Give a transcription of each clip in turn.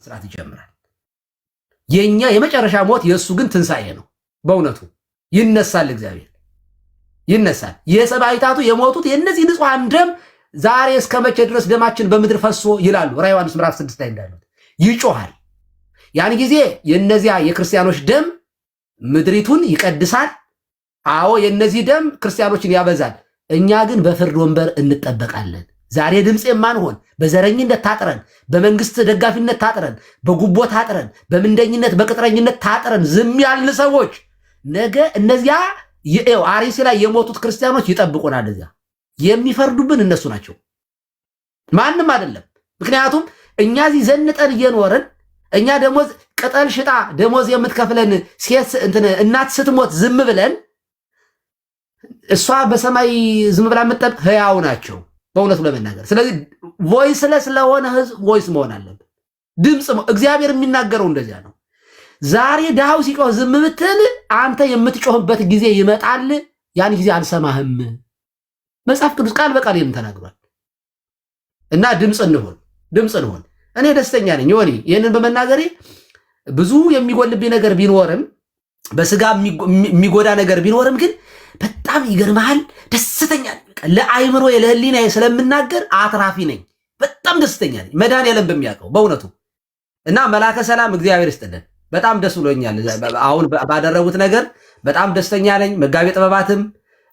ስርዓት ይጀምራል። የኛ የመጨረሻ ሞት የእሱ ግን ትንሣኤ ነው። በእውነቱ ይነሳል፣ እግዚአብሔር ይነሳል። የሰማዕታቱ የሞቱት የእነዚህ ንጹሐን ደም ዛሬ እስከ መቼ ድረስ ደማችን በምድር ፈሶ ይላሉ። ራዕየ ዮሐንስ ምዕራፍ 6 ላይ እንዳሉት ይጮሃል። ያን ጊዜ የእነዚያ የክርስቲያኖች ደም ምድሪቱን ይቀድሳል። አዎ የእነዚህ ደም ክርስቲያኖችን ያበዛል። እኛ ግን በፍርድ ወንበር እንጠበቃለን። ዛሬ ድምፅ የማንሆን በዘረኝነት ታጥረን፣ በመንግስት ደጋፊነት ታጥረን፣ በጉቦ ታጥረን፣ በምንደኝነት በቅጥረኝነት ታጥረን ዝም ያልን ሰዎች ነገ እነዚያ አርሲ ላይ የሞቱት ክርስቲያኖች ይጠብቁናል። እዚያ የሚፈርዱብን እነሱ ናቸው፣ ማንም አይደለም። ምክንያቱም እኛ እዚህ ዘንጠን እየኖርን እኛ ደሞዝ ቅጠል ሽጣ ደሞዝ የምትከፍለን ሴት እናት ስትሞት ዝም ብለን እሷ በሰማይ ዝም ብላ የምትጠብቅ ህያው ናቸው በእውነቱ ለመናገር። ስለዚህ ቮይስለስ ለሆነ ህዝብ ቮይስ መሆን አለብን። ድምፅ እግዚአብሔር የሚናገረው እንደዚያ ነው። ዛሬ ድሃው ሲጮህ ዝም ብትል አንተ የምትጮህበት ጊዜ ይመጣል። ያን ጊዜ አልሰማህም። መጽሐፍ ቅዱስ ቃል በቃል ይህን ተናግሯል። እና ድምፅ እንሆን። እኔ ደስተኛ ነኝ ዮኒ ይህንን በመናገሬ። ብዙ የሚጎልብኝ ነገር ቢኖርም በስጋ የሚጎዳ ነገር ቢኖርም ግን በጣም ይገርምሃል፣ ደስተኛ ነኝ። ለአይምሮ ለህሊና ስለምናገር አትራፊ ነኝ። በጣም ደስተኛ ነኝ መድኃኒዓለም በሚያውቀው በእውነቱ። እና መላከ ሰላም እግዚአብሔር ይስጥልን። በጣም ደስ ብሎኛል። አሁን ባደረጉት ነገር በጣም ደስተኛ ነኝ። መጋቤ ጥበባትም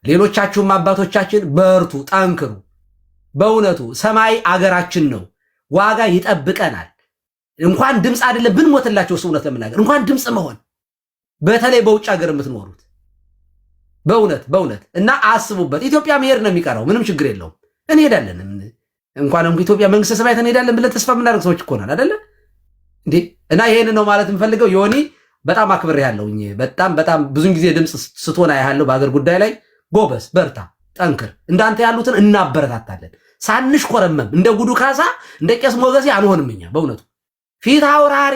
ሌሎቻችሁም አባቶቻችን በርቱ፣ ጠንክሩ። በእውነቱ ሰማይ አገራችን ነው፣ ዋጋ ይጠብቀናል። እንኳን ድምፅ አይደለም ብንሞትላቸው እውነት ለምናገር እንኳን ድምፅ መሆን በተለይ በውጭ ሀገር የምትኖሩት በእውነት እና አስቡበት። ኢትዮጵያ መሄድ ነው የሚቀረው፣ ምንም ችግር የለውም። እንሄዳለን። እንኳንም ኢትዮጵያ መንግስተ ሰማያት እንሄዳለን ብለን ተስፋ የምናደርግ ሰዎች እኮ ነን አይደለ እንዴ? እና ይሄን ነው ማለት የምፈልገው። ዮኒ በጣም አክብሬ ያለውኝ በጣም ብዙን ጊዜ ድምፅ ስትሆን ያለው በአገር ጉዳይ ላይ ጎበዝ፣ በርታ፣ ጠንክር። እንዳንተ ያሉትን እናበረታታለን ሳንሽ ኮረመም። እንደ ጉዱ ካሳ እንደ ቄስ ሞገሴ አንሆንም እኛ በእውነቱ ፊት አውራሪ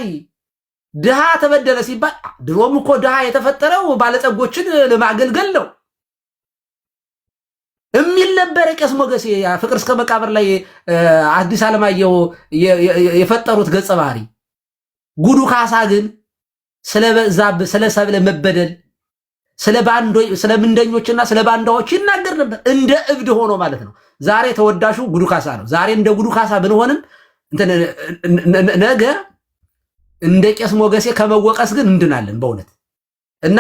ድሃ ተበደለ ሲባል ድሮም እኮ ድሃ የተፈጠረው ባለጸጎችን ለማገልገል ነው የሚል ነበር ቄስ ሞገሴ። ፍቅር እስከ መቃብር ላይ አዲስ ዓለማየሁ የፈጠሩት ገጸ ባህሪ። ጉዱ ካሳ ግን ስለ ሰብለ መበደል፣ ስለ ምንደኞችና ስለ ባንዳዎች ይናገር ነበር እንደ እብድ ሆኖ ማለት ነው። ዛሬ ተወዳሹ ጉዱ ካሳ ነው። ዛሬ እንደ ጉዱ ካሳ ብንሆንም ነገ እንደ ቄስ ሞገሴ ከመወቀስ ግን እንድናለን በእውነት። እና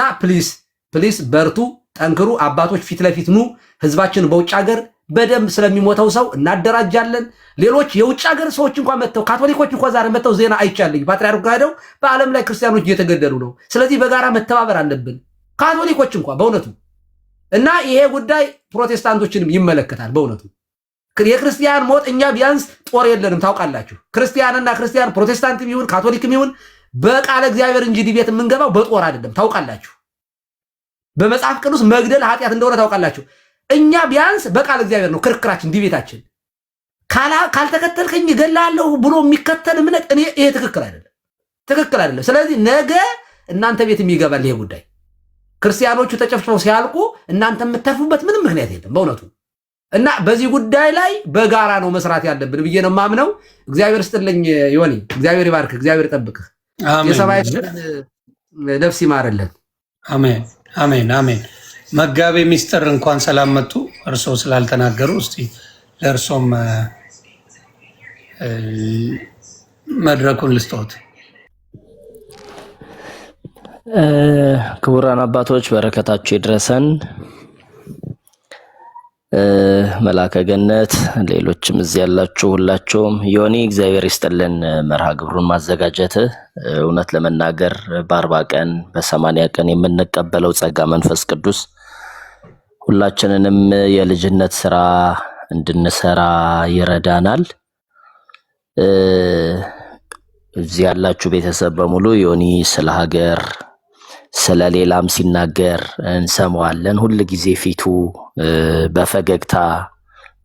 ፕሊስ በርቱ፣ ጠንክሩ። አባቶች ፊት ለፊት ኑ። ህዝባችን በውጭ ሀገር በደንብ ስለሚሞተው ሰው እናደራጃለን። ሌሎች የውጭ ሀገር ሰዎች እንኳን መጥተው ካቶሊኮች እንኳን ዛሬ መጥተው ዜና አይቻልኝ ፓትርያርኩ ሄደው በዓለም ላይ ክርስቲያኖች እየተገደሉ ነው። ስለዚህ በጋራ መተባበር አለብን ካቶሊኮች እንኳን በእውነቱ። እና ይሄ ጉዳይ ፕሮቴስታንቶችንም ይመለከታል በእውነቱ። የክርስቲያን ሞት እኛ ቢያንስ ጦር የለንም ታውቃላችሁ። ክርስቲያንና ክርስቲያን ፕሮቴስታንትም ይሁን ካቶሊክም ይሁን በቃለ እግዚአብሔር እንጂ ዲቤት የምንገባው በጦር አይደለም ታውቃላችሁ። በመጽሐፍ ቅዱስ መግደል ኃጢአት እንደሆነ ታውቃላችሁ። እኛ ቢያንስ በቃለ እግዚአብሔር ነው ክርክራችን፣ ዲቤታችን። ካልተከተልከኝ እገላለሁ ብሎ የሚከተል እምነት እኔ ይሄ ትክክል አይደለም። ስለዚህ ነገ እናንተ ቤት የሚገባል ይሄ ጉዳይ። ክርስቲያኖቹ ተጨፍጭፈው ሲያልቁ እናንተ የምተርፉበት ምንም ምክንያት የለም በእውነቱ። እና በዚህ ጉዳይ ላይ በጋራ ነው መስራት ያለብን ብዬ ነው የማምነው። እግዚአብሔር ስጥልኝ ዮኒ፣ እግዚአብሔር ይባርክ፣ እግዚአብሔር ይጠብቅህ፣ የሰማይ ነፍስ ይማርልን። አሜን። መጋቤ ሚስጥር እንኳን ሰላም መጡ። እርሶ ስላልተናገሩ እስቲ ለእርሶም መድረኩን ልስጦት። ክቡራን አባቶች በረከታችሁ ይድረሰን። መላከ ገነት፣ ሌሎችም እዚህ ያላችሁ ሁላችሁም ዮኒ እግዚአብሔር ይስጥልን። መርሃ ግብሩን ማዘጋጀት እውነት ለመናገር በ40 ቀን በ80 ቀን የምንቀበለው ጸጋ መንፈስ ቅዱስ ሁላችንንም የልጅነት ስራ እንድንሰራ ይረዳናል። እዚህ ያላችሁ ቤተሰብ በሙሉ ዮኒ ስለ ሀገር ስለ ሌላም ሲናገር እንሰማዋለን። ሁሉ ጊዜ ፊቱ በፈገግታ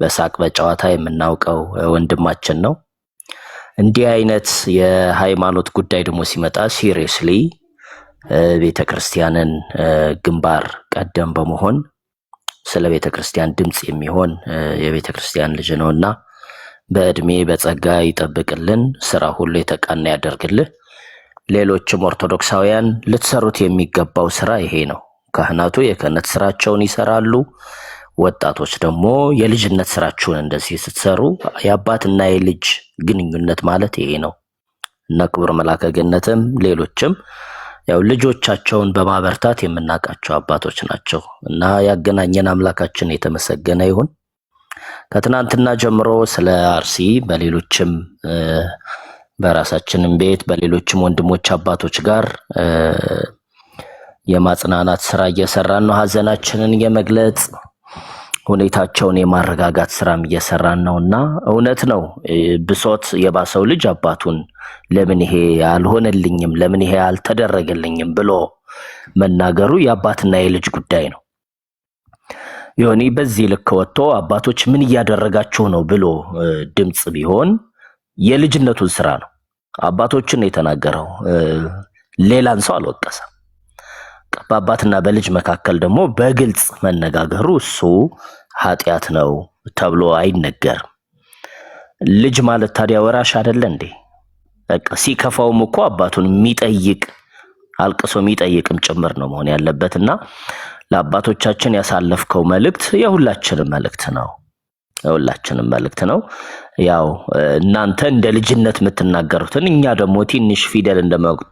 በሳቅ በጨዋታ የምናውቀው ወንድማችን ነው። እንዲህ አይነት የሃይማኖት ጉዳይ ደግሞ ሲመጣ ሲሪየስሊ ቤተክርስቲያንን ግንባር ቀደም በመሆን ስለ ቤተክርስቲያን ድምጽ የሚሆን የቤተክርስቲያን ልጅ ነውና በእድሜ በጸጋ ይጠብቅልን፣ ስራ ሁሉ የተቃና ያደርግልህ። ሌሎችም ኦርቶዶክሳውያን ልትሰሩት የሚገባው ስራ ይሄ ነው። ካህናቱ የክህነት ስራቸውን ይሰራሉ። ወጣቶች ደግሞ የልጅነት ስራችሁን እንደዚህ ስትሰሩ የአባትና የልጅ ግንኙነት ማለት ይሄ ነው እና ክቡር መልአከ ገነትም ሌሎችም ያው ልጆቻቸውን በማበርታት የምናውቃቸው አባቶች ናቸው እና ያገናኘን አምላካችን የተመሰገነ ይሁን። ከትናንትና ጀምሮ ስለ አርሲ በሌሎችም በራሳችንም ቤት በሌሎችም ወንድሞች አባቶች ጋር የማጽናናት ስራ እየሰራን ነው። ሀዘናችንን የመግለጽ ሁኔታቸውን የማረጋጋት ስራም እየሰራን ነውና እውነት ነው። ብሶት የባሰው ልጅ አባቱን ለምን ይሄ አልሆነልኝም፣ ለምን ይሄ አልተደረገልኝም ብሎ መናገሩ የአባትና የልጅ ጉዳይ ነው። ዮኒ በዚህ ልክ ወጥቶ አባቶች ምን እያደረጋችሁ ነው ብሎ ድምጽ ቢሆን የልጅነቱን ስራ ነው። አባቶችን የተናገረው ሌላን ሰው አልወቀሰም። በአባትና በልጅ መካከል ደግሞ በግልጽ መነጋገሩ እሱ ኃጢአት ነው ተብሎ አይነገርም። ልጅ ማለት ታዲያ ወራሽ አይደለ እንዴ? በቃ ሲከፋውም እኮ አባቱን የሚጠይቅ አልቅሶ የሚጠይቅም ጭምር ነው መሆን ያለበትና ለአባቶቻችን ያሳለፍከው መልእክት የሁላችንም መልእክት ነው። የሁላችንም መልእክት ነው። ያው እናንተ እንደ ልጅነት የምትናገሩትን እኛ ደግሞ ትንሽ ፊደል እንደማውቅ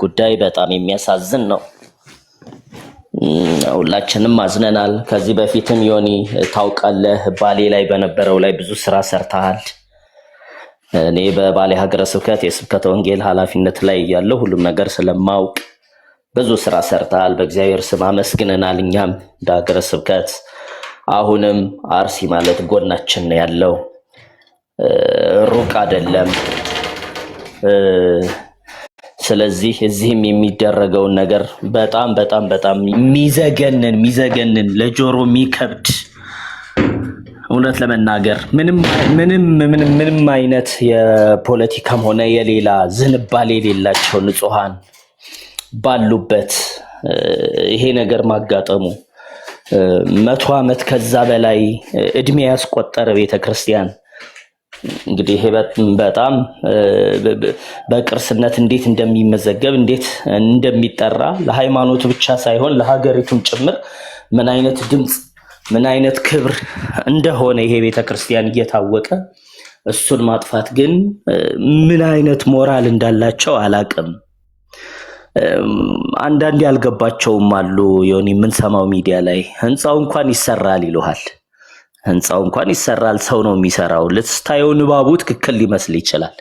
ጉዳይ በጣም የሚያሳዝን ነው። ሁላችንም አዝነናል። ከዚህ በፊትም ዮኒ ታውቃለህ ባሌ ላይ በነበረው ላይ ብዙ ስራ ሰርተሃል። እኔ በባሌ ሀገረ ስብከት የስብከተ ወንጌል ኃላፊነት ላይ ያለው ሁሉም ነገር ስለማውቅ ብዙ ስራ ሰርተሃል። በእግዚአብሔር ስም አመስግነናል። እኛም እንደ ሀገረ ስብከት አሁንም አርሲ ማለት ጎናችን ነው ያለው፣ ሩቅ አይደለም። ስለዚህ እዚህም የሚደረገውን ነገር በጣም በጣም በጣም የሚዘገንን ለጆሮ የሚከብድ እውነት ለመናገር ምንም አይነት የፖለቲካም ሆነ የሌላ ዝንባሌ የሌላቸው ንጹሃን ባሉበት ይሄ ነገር ማጋጠሙ 100 ዓመት ከዛ በላይ እድሜ ያስቆጠረ ቤተክርስቲያን እንግዲህ ይሄ በጣም በቅርስነት እንዴት እንደሚመዘገብ እንዴት እንደሚጠራ ለሃይማኖቱ ብቻ ሳይሆን ለሀገሪቱም ጭምር ምን አይነት ድምጽ ምን አይነት ክብር እንደሆነ ይሄ ቤተክርስቲያን እየታወቀ እሱን ማጥፋት ግን ምን አይነት ሞራል እንዳላቸው አላቅም። አንዳንድ ያልገባቸውም አሉ። ዮኒ የምንሰማው ሚዲያ ላይ ህንጻው እንኳን ይሰራል ይሉሃል። ህንጻው እንኳን ይሰራል፣ ሰው ነው የሚሰራው። ልስታየው ንባቡ ትክክል ሊመስል ይችላል።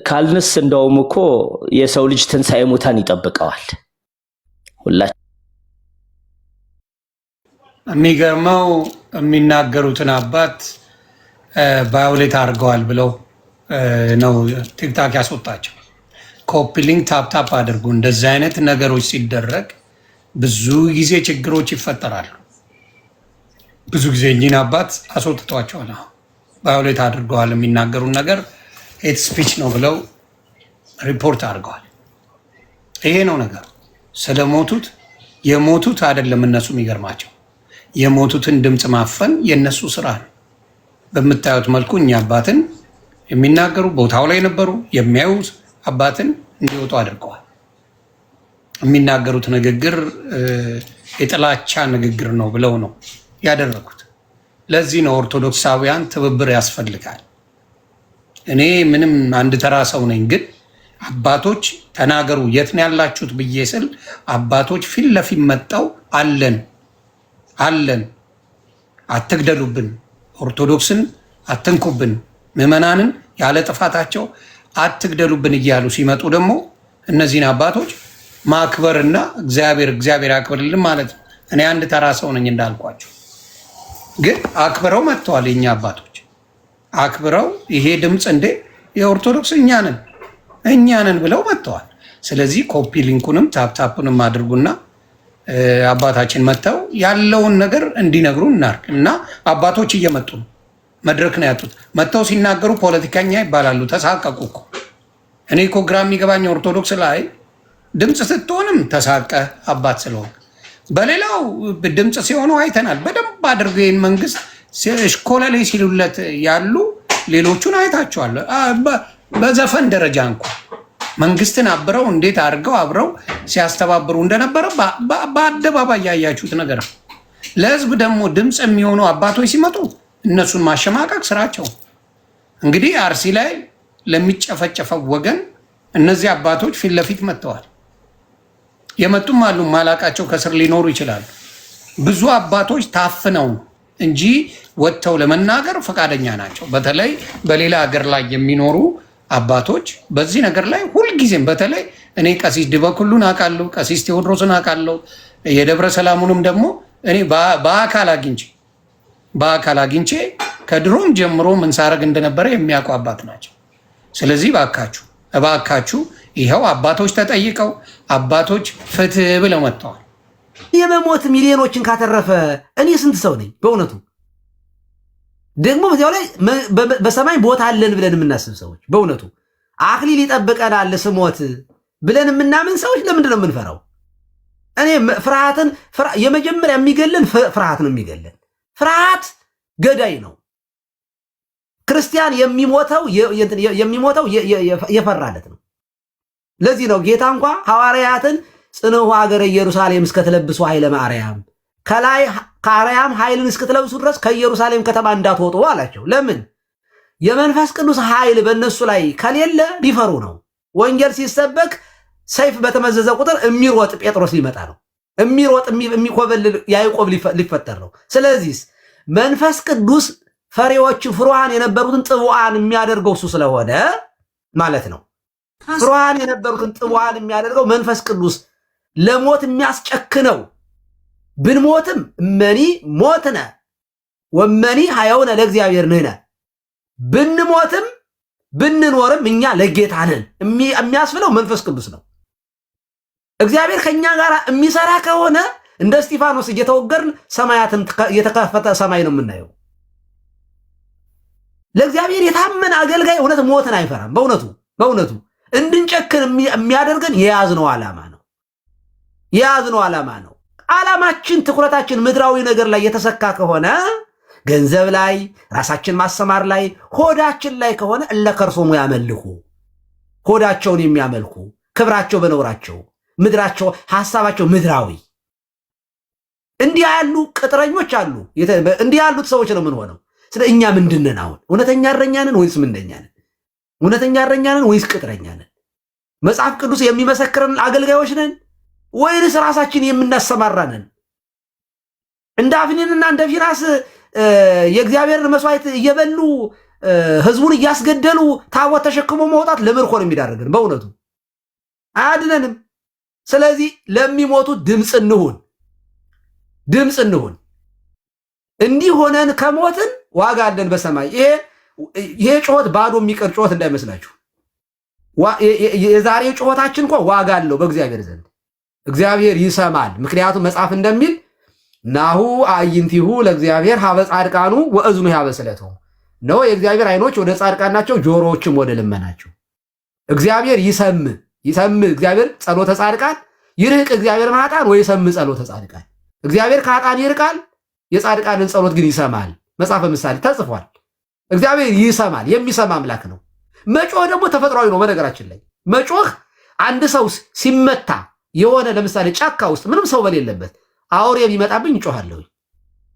ካልንስ እንደውም እኮ የሰው ልጅ ትንሣኤ ሙታን ይጠብቀዋል። ሁላችን የሚገርመው የሚናገሩትን አባት ቫዮሌት አድርገዋል ብለው ነው ቲክታክ ያስወጣቸው። ኮፒ ሊንክ ታፕ አድርጉ። እንደዚህ አይነት ነገሮች ሲደረግ ብዙ ጊዜ ችግሮች ይፈጠራሉ። ብዙ ጊዜ እኚህን አባት አስወጥቷቸዋል። ቫዮሌት አድርገዋል፣ የሚናገሩን ነገር ሄት ስፒች ነው ብለው ሪፖርት አድርገዋል። ይሄ ነው ነገር። ስለሞቱት የሞቱት አይደለም እነሱ የሚገርማቸው፣ የሞቱትን ድምፅ ማፈን የነሱ ስራ ነው። በምታዩት መልኩ እኛ አባትን የሚናገሩ ቦታው ላይ ነበሩ የሚያዩ አባትን እንዲወጡ አድርገዋል። የሚናገሩት ንግግር የጥላቻ ንግግር ነው ብለው ነው ያደረጉት። ለዚህ ነው ኦርቶዶክሳውያን ትብብር ያስፈልጋል። እኔ ምንም አንድ ተራ ሰው ነኝ፣ ግን አባቶች ተናገሩ የት ነው ያላችሁት ብዬ ስል አባቶች ፊት ለፊት መጣው አለን አትግደሉብን፣ ኦርቶዶክስን አትንኩብን፣ ምዕመናንን ያለ ጥፋታቸው አትግደሉብን እያሉ ሲመጡ ደግሞ እነዚህን አባቶች ማክበርና እግዚአብሔር ያክብርልን ማለት ነው። እኔ አንድ ተራ ሰው ነኝ እንዳልኳቸው፣ ግን አክብረው መጥተዋል። የኛ አባቶች አክብረው ይሄ ድምፅ እንዴ የኦርቶዶክስ እኛ ነን ብለው መጥተዋል። ስለዚህ ኮፒ ሊንኩንም ታፕታፑንም አድርጉና አባታችን መጥተው ያለውን ነገር እንዲነግሩ እናርግ እና አባቶች እየመጡ ነው። መድረክ ነው ያጡት። መጥተው ሲናገሩ ፖለቲከኛ ይባላሉ። ተሳቀቁ እኮ እኔ እኮ ግራ የሚገባኝ ኦርቶዶክስ ላይ ድምፅ ስትሆንም ተሳቀ አባት ስለሆን፣ በሌላው ድምፅ ሲሆኑ አይተናል። በደንብ አድርገው ይህን መንግስት እሽኮለሌ ሲሉለት ያሉ ሌሎቹን አይታቸዋል። በዘፈን ደረጃ እንኳ መንግስትን አብረው እንዴት አድርገው አብረው ሲያስተባብሩ እንደነበረ በአደባባይ ያያችሁት ነገር ነው። ለህዝብ ደግሞ ድምፅ የሚሆኑ አባቶች ሲመጡ እነሱን ማሸማቀቅ ስራቸው። እንግዲህ አርሲ ላይ ለሚጨፈጨፈው ወገን እነዚህ አባቶች ፊት ለፊት መጥተዋል። የመጡም አሉ፣ ማላቃቸው ከስር ሊኖሩ ይችላሉ። ብዙ አባቶች ታፍነው እንጂ ወጥተው ለመናገር ፈቃደኛ ናቸው። በተለይ በሌላ ሀገር ላይ የሚኖሩ አባቶች በዚህ ነገር ላይ ሁልጊዜም፣ በተለይ እኔ ቀሲስ ድበኩሉን አውቃለሁ፣ ቀሲስ ቴዎድሮስን አውቃለሁ፣ የደብረ ሰላሙንም ደግሞ እኔ በአካል አግኝቼ ከድሮም ጀምሮ ምን ሳረግ እንደነበረ የሚያውቁ አባት ናቸው። ስለዚህ እባካችሁ ይኸው አባቶች ተጠይቀው አባቶች ፍትህ ብለው መጥተዋል። የመሞት ሚሊዮኖችን ካተረፈ እኔ ስንት ሰው ነኝ በእውነቱ። ደግሞ በዚያው ላይ በሰማይ ቦታ አለን ብለን የምናስብ ሰዎች በእውነቱ አክሊል ይጠብቀናል ስሞት ብለን የምናምን ሰዎች ለምንድን ነው የምንፈራው? እኔ የመጀመሪያ የሚገለን ፍርሃት ነው የሚገለን። ፍርሃት ገዳይ ነው። ክርስቲያን የሚሞተው የፈራለት ነው። ለዚህ ነው ጌታ እንኳ ሐዋርያትን ጽንዑ ሀገረ ኢየሩሳሌም እስከትለብሱ ኃይለ ማርያም፣ ከላይ ከአርያም ኃይልን እስክትለብሱ ድረስ ከኢየሩሳሌም ከተማ እንዳትወጡ አላቸው። ለምን? የመንፈስ ቅዱስ ኃይል በእነሱ ላይ ከሌለ ሊፈሩ ነው። ወንጌል ሲሰበክ ሰይፍ በተመዘዘ ቁጥር የሚሮጥ ጴጥሮስ ሊመጣ ነው። የሚሮጥ የሚኮበልል ያዕቆብ ሊፈጠር ነው። ስለዚህ መንፈስ ቅዱስ ፈሪዎች ፍሩሃን የነበሩትን ጥቡዓን የሚያደርገው እሱ ስለሆነ ማለት ነው። ፍሩሃን የነበሩትን ጥቡዓን የሚያደርገው መንፈስ ቅዱስ ለሞት የሚያስጨክነው ብንሞትም እመኒ ሞትነ ወመኒ ሐየውነ ለእግዚአብሔር ንሕነ፣ ብንሞትም ብንኖርም እኛ ለጌታ ነን የሚያስብለው መንፈስ ቅዱስ ነው። እግዚአብሔር ከኛ ጋር የሚሰራ ከሆነ እንደ እስጢፋኖስ እየተወገርን ሰማያትን የተከፈተ ሰማይ ነው የምናየው። ለእግዚአብሔር የታመነ አገልጋይ እውነት ሞትን አይፈራም። በእውነቱ እንድንጨክን የሚያደርገን የያዝነው ዓላማ ነው። ዓላማችን ትኩረታችን ምድራዊ ነገር ላይ የተሰካ ከሆነ ገንዘብ ላይ፣ ራሳችን ማሰማር ላይ፣ ሆዳችን ላይ ከሆነ እለከርሶሙ ያመልኩ፣ ሆዳቸውን የሚያመልኩ ክብራቸው በነውራቸው ምድራቸው ሐሳባቸው ምድራዊ እንዲህ ያሉ ቅጥረኞች አሉ። እንዲህ ያሉት ሰዎች ነው የምንሆነው። ስለ እኛ ምንድነን? አሁን እውነተኛ እረኛ ነን ወይስ ምንደኛ ነን? እውነተኛ እረኛ ነን ወይስ ቅጥረኛ ነን? መጽሐፍ ቅዱስ የሚመሰክረን አገልጋዮች ነን ወይንስ ራሳችን የምናሰማራ ነን? እንደ አፍኒንና እንደ ፊናስ የእግዚአብሔርን መስዋዕት እየበሉ ህዝቡን እያስገደሉ ታቦት ተሸክሞ መውጣት ለምርኮ ነው የሚዳርገን። በእውነቱ አያድነንም። ስለዚህ ለሚሞቱ ድምፅ እንሁን። እንዲህ ሆነን ከሞትን ዋጋ አለን በሰማይ። ይሄ ጩኸት ባዶ የሚቀር ጩኸት እንዳይመስላችሁ። የዛሬ ጩኸታችን እንኳ ዋጋ አለው በእግዚአብሔር ዘንድ። እግዚአብሔር ይሰማል። ምክንያቱም መጽሐፍ እንደሚል ናሁ አዕይንቲሁ ለእግዚአብሔር ሀበ ጻድቃኑ ወእዝኑ ሀበ ስእለቶሙ፣ ነው የእግዚአብሔር አይኖች ወደ ጻድቃን ናቸው፣ ጆሮዎችም ወደ ልመናቸው። እግዚአብሔር ይሰምዕ እግዚአብሔር ጸሎተ ጻድቃን ይርቅ እግዚአብሔር ማጣን ወይ ሰምዕ ጸሎተ ጻድቃን። እግዚአብሔር ከኃጥአን ይርቃል፣ የጻድቃንን ጸሎት ግን ይሰማል። መጽሐፈ ምሳሌ ተጽፏል። እግዚአብሔር ይሰማል፣ የሚሰማ አምላክ ነው። መጮህ ደግሞ ተፈጥሯዊ ነው። በነገራችን ላይ መጮህ አንድ ሰው ሲመታ የሆነ ለምሳሌ ጫካ ውስጥ ምንም ሰው በሌለበት አውሬ ቢመጣብኝ እጮሃለሁ።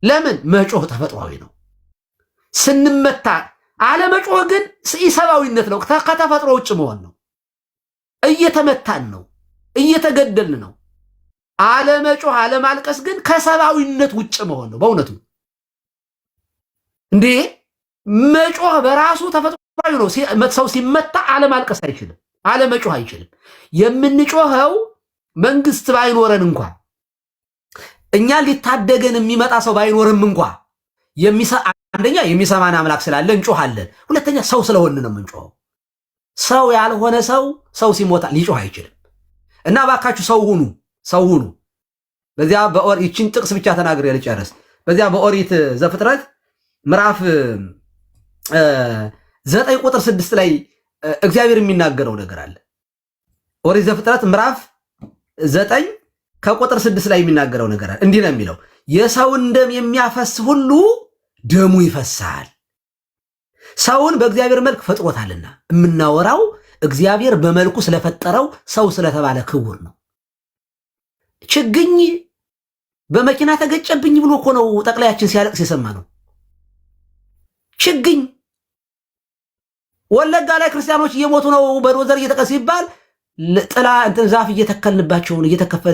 ለምን? መጮህ ተፈጥሯዊ ነው። ስንመታ አለመጮህ ግን ኢሰብአዊነት ነው፣ ከተፈጥሮ ውጭ መሆን ነው። እየተመታን ነው፣ እየተገደልን ነው። አለመጮህ አለማልቀስ ግን ከሰብአዊነት ውጭ መሆን ነው። በእውነቱ እንዴ መጮህ በራሱ ተፈጥሯዊ ነው። ሰው ሲመታ አለማልቀስ አይችልም፣ አለመጮህ አይችልም። የምንጮኸው መንግስት ባይኖረን እንኳ እኛ ሊታደገን የሚመጣ ሰው ባይኖርም እንኳ አንደኛ የሚሰማን አምላክ ስላለ እንጮሃለን። ሁለተኛ ሰው ስለሆነ ነው የምንጮኸው። ሰው ያልሆነ ሰው ሲሞታ ሊጮህ አይችልም። እና ባካችሁ ሰው ሁኑ። በዚያ ይችን ጥቅስ ብቻ ተናግሬ ልጨርስ። በዚያ በኦሪት ዘፍጥረት ምዕራፍ 9 ቁጥር 6 ላይ እግዚአብሔር የሚናገረው ነገር አለ። ኦሪት ዘፍጥረት ምዕራፍ 9 ከቁጥር 6 ላይ የሚናገረው ነገር አለ። እንዲህ ነው የሚለው የሰውን ደም የሚያፈስ ሁሉ ደሙ ይፈሳል። ሰውን በእግዚአብሔር መልክ ፈጥሮታልና የምናወራው እግዚአብሔር በመልኩ ስለፈጠረው ሰው ስለተባለ ክቡር ነው። ችግኝ በመኪና ተገጨብኝ ብሎ እኮ ነው ጠቅላያችን ሲያለቅስ የሰማ ነው። ችግኝ ወለጋ ላይ ክርስቲያኖች እየሞቱ ነው በዶዘር እየተቀስ ይባል ጥላ እንትን ዛፍ እየተከልንባቸው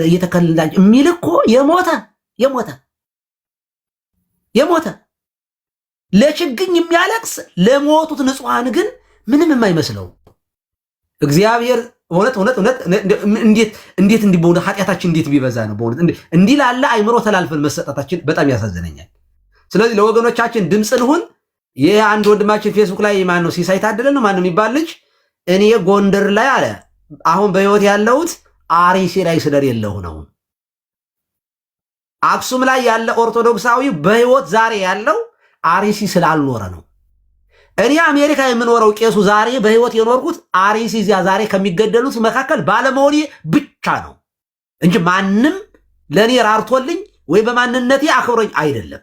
እየተከልንላቸው የሚል እኮ የሞተ ለችግኝ የሚያለቅስ ለሞቱት ንጹሃን ግን ምንም የማይመስለው እግዚአብሔር እውነት እንዴት እንዲህ በእውነት ኃጢአታችን እንዴት ቢበዛ ነው በእውነት እንዲህ ላለ አይምሮ ተላልፈን መሰጠታችን በጣም ያሳዝነኛል። ስለዚህ ለወገኖቻችን ድምፅ እንሁን። ይህ አንድ ወንድማችን ፌስቡክ ላይ ማን ነው ሲሳይ ታደለ ነው ማን ነው የሚባል ልጅ እኔ ጎንደር ላይ አለ አሁን በህይወት ያለሁት አርሲ ላይ ስለሌለሁ ነው። አክሱም ላይ ያለ ኦርቶዶክሳዊ በህይወት ዛሬ ያለው አርሲ ስላልኖረ ነው። እኔ አሜሪካ የምኖረው ቄሱ ዛሬ በህይወት የኖርኩት አርሲ እዚያ ዛሬ ከሚገደሉት መካከል ባለመሆኔ ብቻ ነው እንጂ ማንም ለኔ ራርቶልኝ ወይ በማንነቴ አክብሮኝ አይደለም።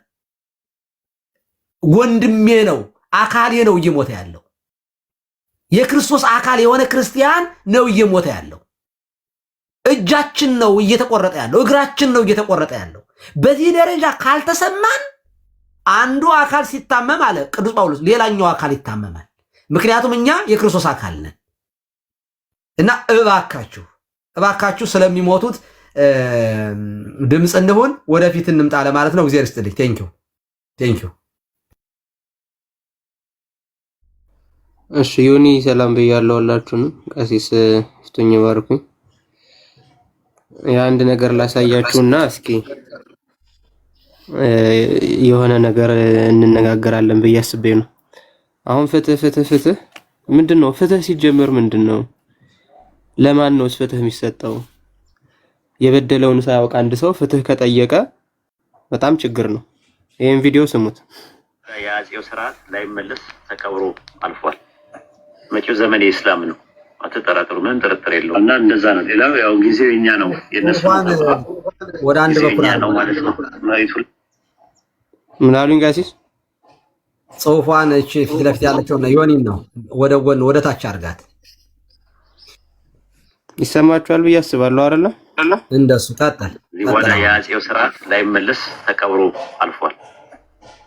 ወንድሜ ነው፣ አካሌ ነው እየሞተ ያለው። የክርስቶስ አካል የሆነ ክርስቲያን ነው እየሞተ ያለው። እጃችን ነው እየተቆረጠ ያለው፣ እግራችን ነው እየተቆረጠ ያለው። በዚህ ደረጃ ካልተሰማን አንዱ አካል ሲታመም አለ ቅዱስ ጳውሎስ ሌላኛው አካል ይታመማል። ምክንያቱም እኛ የክርስቶስ አካል ነን እና እባካችሁ ስለሚሞቱት ድምፅ እንሁን፣ ወደፊት እንምጣ ለማለት ነው። እግዚአብሔር ይስጥልኝ። ቴንኪው። እሺ ዮኒ ሰላም ብያለሁ ሁላችሁንም። ቀሲስ ፍቱኝ ባርኩኝ። የአንድ ነገር ላሳያችሁና እስኪ የሆነ ነገር እንነጋገራለን ብዬ አስቤ ነው። አሁን ፍትህ ምንድነው? ፍትህ ሲጀመር ምንድነው? ለማን ነው ፍትህ የሚሰጠው? የበደለውን ሳያውቅ አንድ ሰው ፍትህ ከጠየቀ በጣም ችግር ነው። ይሄን ቪዲዮ ስሙት። የአፄው ስርዓት ላይመለስ ተከብሮ አልፏል። መጪው ዘመን የእስላም ነው፣ አትጠራጥሩ፣ ምንም ጥርጥር የለውም። እና እንደዛ ነው። ሌላው ያው ጊዜው የኛ ነው፣ የነሱ ወደ አንድ በኩል ነው ማለት ነው። ምን አሉኝ ጋሲስ? ጽሁፏን እቺ ፊት ለፊት ያለችውና ዮኒን ነው ወደ ጎን ወደ ታች አርጋት። ይሰማችኋል ብዬ አስባለሁ አይደለ? እንደሱ ቀጥል። ወደ የአፄው ስርዓት ላይመለስ ተከብሮ አልፏል።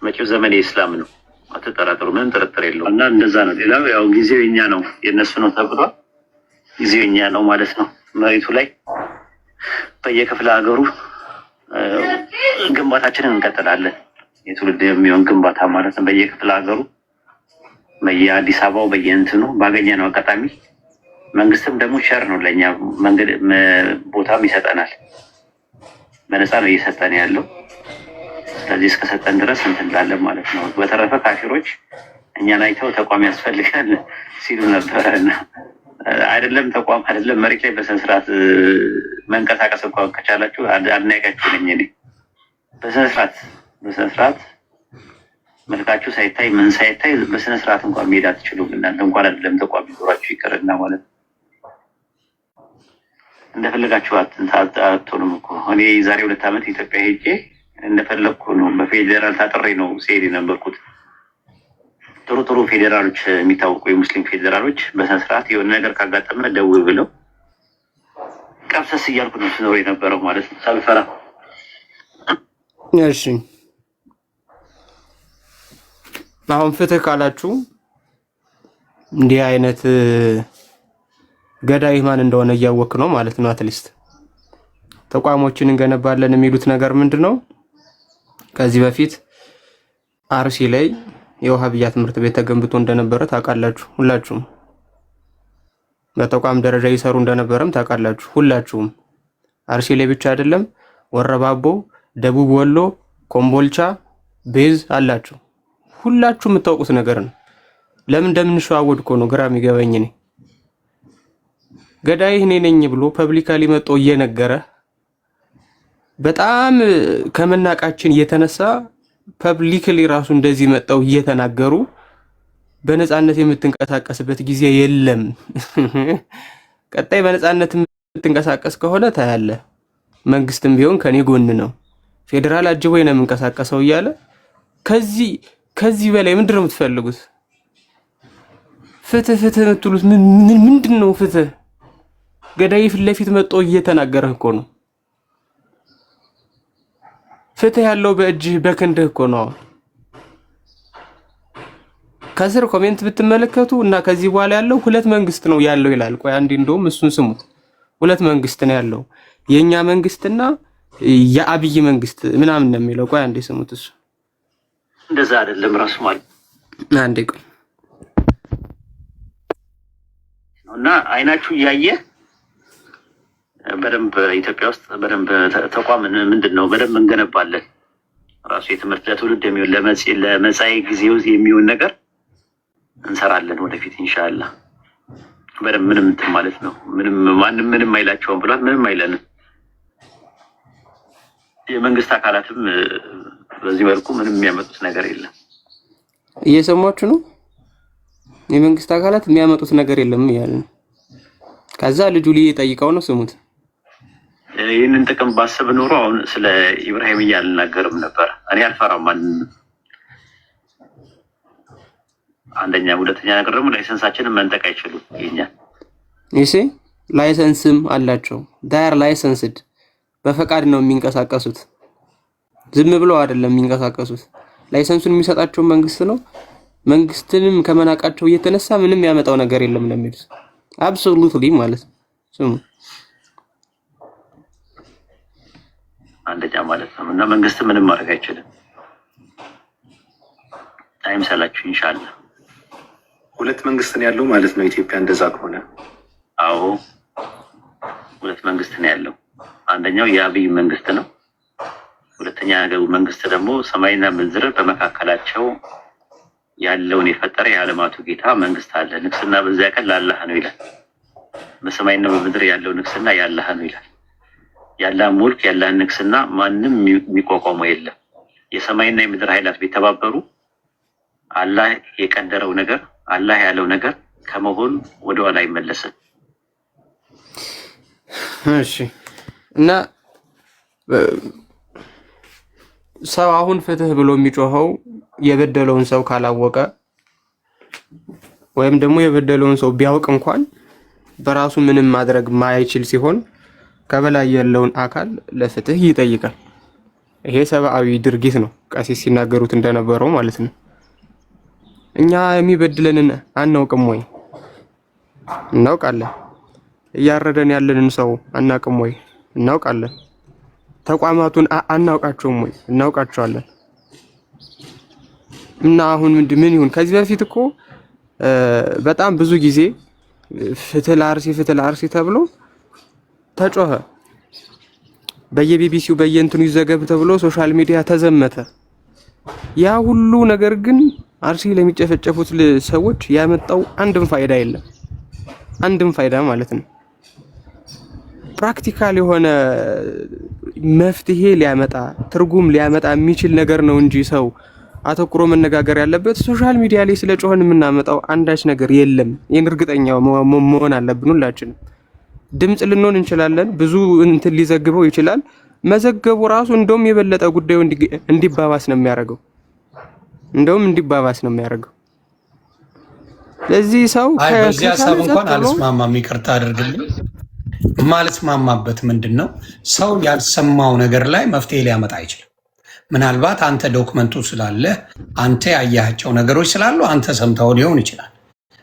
መጪው ዘመን የእስላም ነው፣ አትጠራጥሩ፣ ምንም ጥርጥር የለውም። እና እንደዛ ነው። ሌላው ያው ጊዜው የኛ ነው፣ የነሱ ነው ተብሏል። ጊዜው የኛ ነው ማለት ነው። መሬቱ ላይ በየክፍለ ሀገሩ ግንባታችንን እንቀጥላለን። የትውልድ የሚሆን ግንባታ ማለት ነው። በየክፍለ ሀገሩ በየአዲስ አበባው በየእንትኑ ባገኘነው አጋጣሚ መንግስትም ደግሞ ሸር ነው ለኛ መንገድ ቦታም ይሰጠናል። በነፃ ነው እየሰጠን ያለው። ስለዚህ እስከሰጠን ድረስ እንትን እንላለን ማለት ነው። በተረፈ ካፊሮች እኛን አይተው ተቋም ያስፈልጋል ሲሉ ነበረ። አይደለም ተቋም አይደለም መሬት ላይ በስነ ስርዓት መንቀሳቀስ እንኳን ከቻላችሁ አድናቂያችሁ ነኝ እኔ። በስነ ስርዓት መልካችሁ ሳይታይ ምን ሳይታይ በስነ ስርዓት እንኳን መሄድ አትችሉም። እናንተ እንኳን አይደለም ተቋም ይኖራችሁ ይቀርና ማለት እንደፈለጋችሁ አትሆኑም እኮ። እኔ ዛሬ 2 ዓመት ኢትዮጵያ ሄጄ እንደፈለግኩ ነው። በፌዴራል ታጥሬ ነው ሲሄድ የነበርኩት። ጥሩ ፌዴራሎች፣ የሚታወቁ የሙስሊም ፌዴራሎች በስነ ስርዓት የሆነ ነገር ካጋጠመ ደውል ብለው ቀብሰስ እያልኩ ነው ስኖር የነበረው ማለት ነው ሳልፈራ። እሺ አሁን ፍትህ ካላችሁ እንዲህ አይነት ገዳይ ማን እንደሆነ እያወቅ ነው ማለት ነው። አትሊስት ተቋሞችን እንገነባለን የሚሉት ነገር ምንድነው? ከዚህ በፊት አርሲ ላይ የውሃብያ ትምህርት ቤት ተገንብቶ እንደነበረ ታውቃላችሁ ሁላችሁም። በተቋም ደረጃ ይሰሩ እንደነበረም ታውቃላችሁ ሁላችሁም። አርሲ ላይ ብቻ አይደለም፣ ወረባቦ፣ ደቡብ ወሎ፣ ኮምቦልቻ ቤዝ አላችሁ። ሁላችሁ የምታውቁት ነገር ነው። ለምን እንደምንሸዋወድ እኮ ነው ግራ የሚገባኝ እኔ። ገዳይ እኔ ነኝ ብሎ ፐብሊካሊ መጥቶ እየነገረ በጣም ከመናቃችን እየተነሳ ፐብሊክሊ ራሱ እንደዚህ መጣው እየተናገሩ በነፃነት የምትንቀሳቀስበት ጊዜ የለም። ቀጣይ በነፃነት የምትንቀሳቀስ ከሆነ ታያለህ። መንግስትም ቢሆን ከኔ ጎን ነው፣ ፌዴራል አጅቦኝ ነው የምንቀሳቀሰው እያለ ከዚህ በላይ ምንድን ነው የምትፈልጉት? ፍትህ የምትሉት ምንድን ነው? ፍትህ ገዳይ ፊት ለፊት መጥቶ እየተናገረህ እኮ ነው። ፍትህ ያለው በእጅህ በክንድህ እኮ ነው። ከስር ኮሜንት ብትመለከቱ እና ከዚህ በኋላ ያለው ሁለት መንግስት ነው ያለው ይላል። ቆይ አንዴ እንደውም እሱን ስሙት። ሁለት መንግስት ነው ያለው፣ የኛ መንግስትና የአብይ መንግስት ምናምን ነው የሚለው። ቆይ አንዴ ስሙት። እሱ እንደዛ አይደለም ራሱ ማለት አንዴ ቆይ እና አይናችሁ እያየ በደንብ ኢትዮጵያ ውስጥ በደንብ ተቋም ምንድነው በደንብ እንገነባለን። ራሱ የትምህርት ለትውልድ የሚሆን ለመጻኢ ጊዜ የሚሆን ነገር እንሰራለን ወደፊት ኢንሻአላህ። በደንብ ምንም እንትን ማለት ነው። ምንም አይላቸውም ብሏል። ምንም አይለንም። የመንግስት አካላትም በዚህ መልኩ ምንም የሚያመጡት ነገር የለም። እየሰማችሁ ነው። የመንግስት አካላት የሚያመጡት ነገር የለም እያለ ነው። ከዛ ልጁ ሊጠይቀው ነው። ስሙት። ይህንን ጥቅም ባስብ ኖሮ አሁን ስለ ኢብራሂም አልናገርም ነበር። እኔ አልፈራም። አንደኛ፣ ሁለተኛ ነገር ደግሞ ላይሰንሳችንን መንጠቅ አይችሉም። ይሄ ላይሰንስም አላቸው። ዳር ላይሰንስድ በፈቃድ ነው የሚንቀሳቀሱት። ዝም ብለው አይደለም የሚንቀሳቀሱት። ላይሰንሱን የሚሰጣቸው መንግስት ነው። መንግስትንም ከመናቃቸው እየተነሳ ምንም ያመጣው ነገር የለም ነው የሚሉት። አብሶሉትሊ ማለት ነው። ስሙ አንደኛ ማለት ነው። እና መንግስት ምንም ማድረግ አይችልም። አይምሰላችሁ ኢንሻአላህ። ሁለት መንግስት ነው ያለው ማለት ነው ኢትዮጵያ። እንደዛ ከሆነ አዎ ሁለት መንግስት ነው ያለው። አንደኛው የአብይ መንግስት ነው። ሁለተኛ ያለው መንግስት ደግሞ ሰማይና ምድር በመካከላቸው ያለውን የፈጠረ የዓለማቱ ጌታ መንግስት አለ። ንግስና በዚያ ቀን ለአላህ ነው ይላል። በሰማይና በምድር ያለው ንግስና የአላህ ነው ይላል። የአላህ ሙልክ የአላህ ንግስና ማንም የሚቋቋመው የለም። የሰማይና የምድር ኃይላት ቢተባበሩ አላህ የቀደረው ነገር አላህ ያለው ነገር ከመሆን ወደ ኋላ አይመለስም። እሺ እና ሰው አሁን ፍትህ ብሎ የሚጮኸው የበደለውን ሰው ካላወቀ ወይም ደግሞ የበደለውን ሰው ቢያውቅ እንኳን በራሱ ምንም ማድረግ ማይችል ሲሆን ከበላይ ያለውን አካል ለፍትህ ይጠይቃል። ይሄ ሰብአዊ ድርጊት ነው። ቀሲስ ሲናገሩት እንደነበረው ማለት ነው። እኛ የሚበድለንን አናውቅም ወይ? እናውቃለን። እያረደን ያለንን ሰው አናውቅም ወይ? እናውቃለን። ተቋማቱን አናውቃቸውም ወይ? እናውቃቸዋለን። እና አሁን ምን ይሁን? ከዚህ በፊት እኮ በጣም ብዙ ጊዜ ፍትህ ለአርሲ ተብሎ ተጮኸ። በየቢቢሲው በየእንትኑ ይዘገብ ተብሎ ሶሻል ሚዲያ ተዘመተ። ያ ሁሉ ነገር ግን አርሲ ለሚጨፈጨፉት ሰዎች ያመጣው አንድም ፋይዳ የለም። አንድም ፋይዳ ማለት ነው። ፕራክቲካል የሆነ መፍትሄ ሊያመጣ ትርጉም ሊያመጣ የሚችል ነገር ነው እንጂ ሰው አተኩሮ መነጋገር ያለበት ሶሻል ሚዲያ ላይ ስለ ጮኸን የምናመጣው አንዳች ነገር የለም። ይህን እርግጠኛው መሆን አለብን ሁላችንም። ድምጽ ልንሆን እንችላለን። ብዙ እንትን ሊዘግበው ይችላል። መዘገቡ ራሱ እንደውም የበለጠ ጉዳዩ እንዲባባስ ነው የሚያደርገው። ለዚህ ሰው በዚህ ሀሳብ እንኳን አልስማማም። ይቅርታ አድርግልኝ። ማልስማማበት ምንድነው? ሰው ያልሰማው ነገር ላይ መፍትሄ ሊያመጣ አይችልም። ምናልባት አንተ ዶክመንቱ ስላለ አንተ ያያቸው ነገሮች ስላሉ አንተ ሰምተው ሊሆን ይችላል።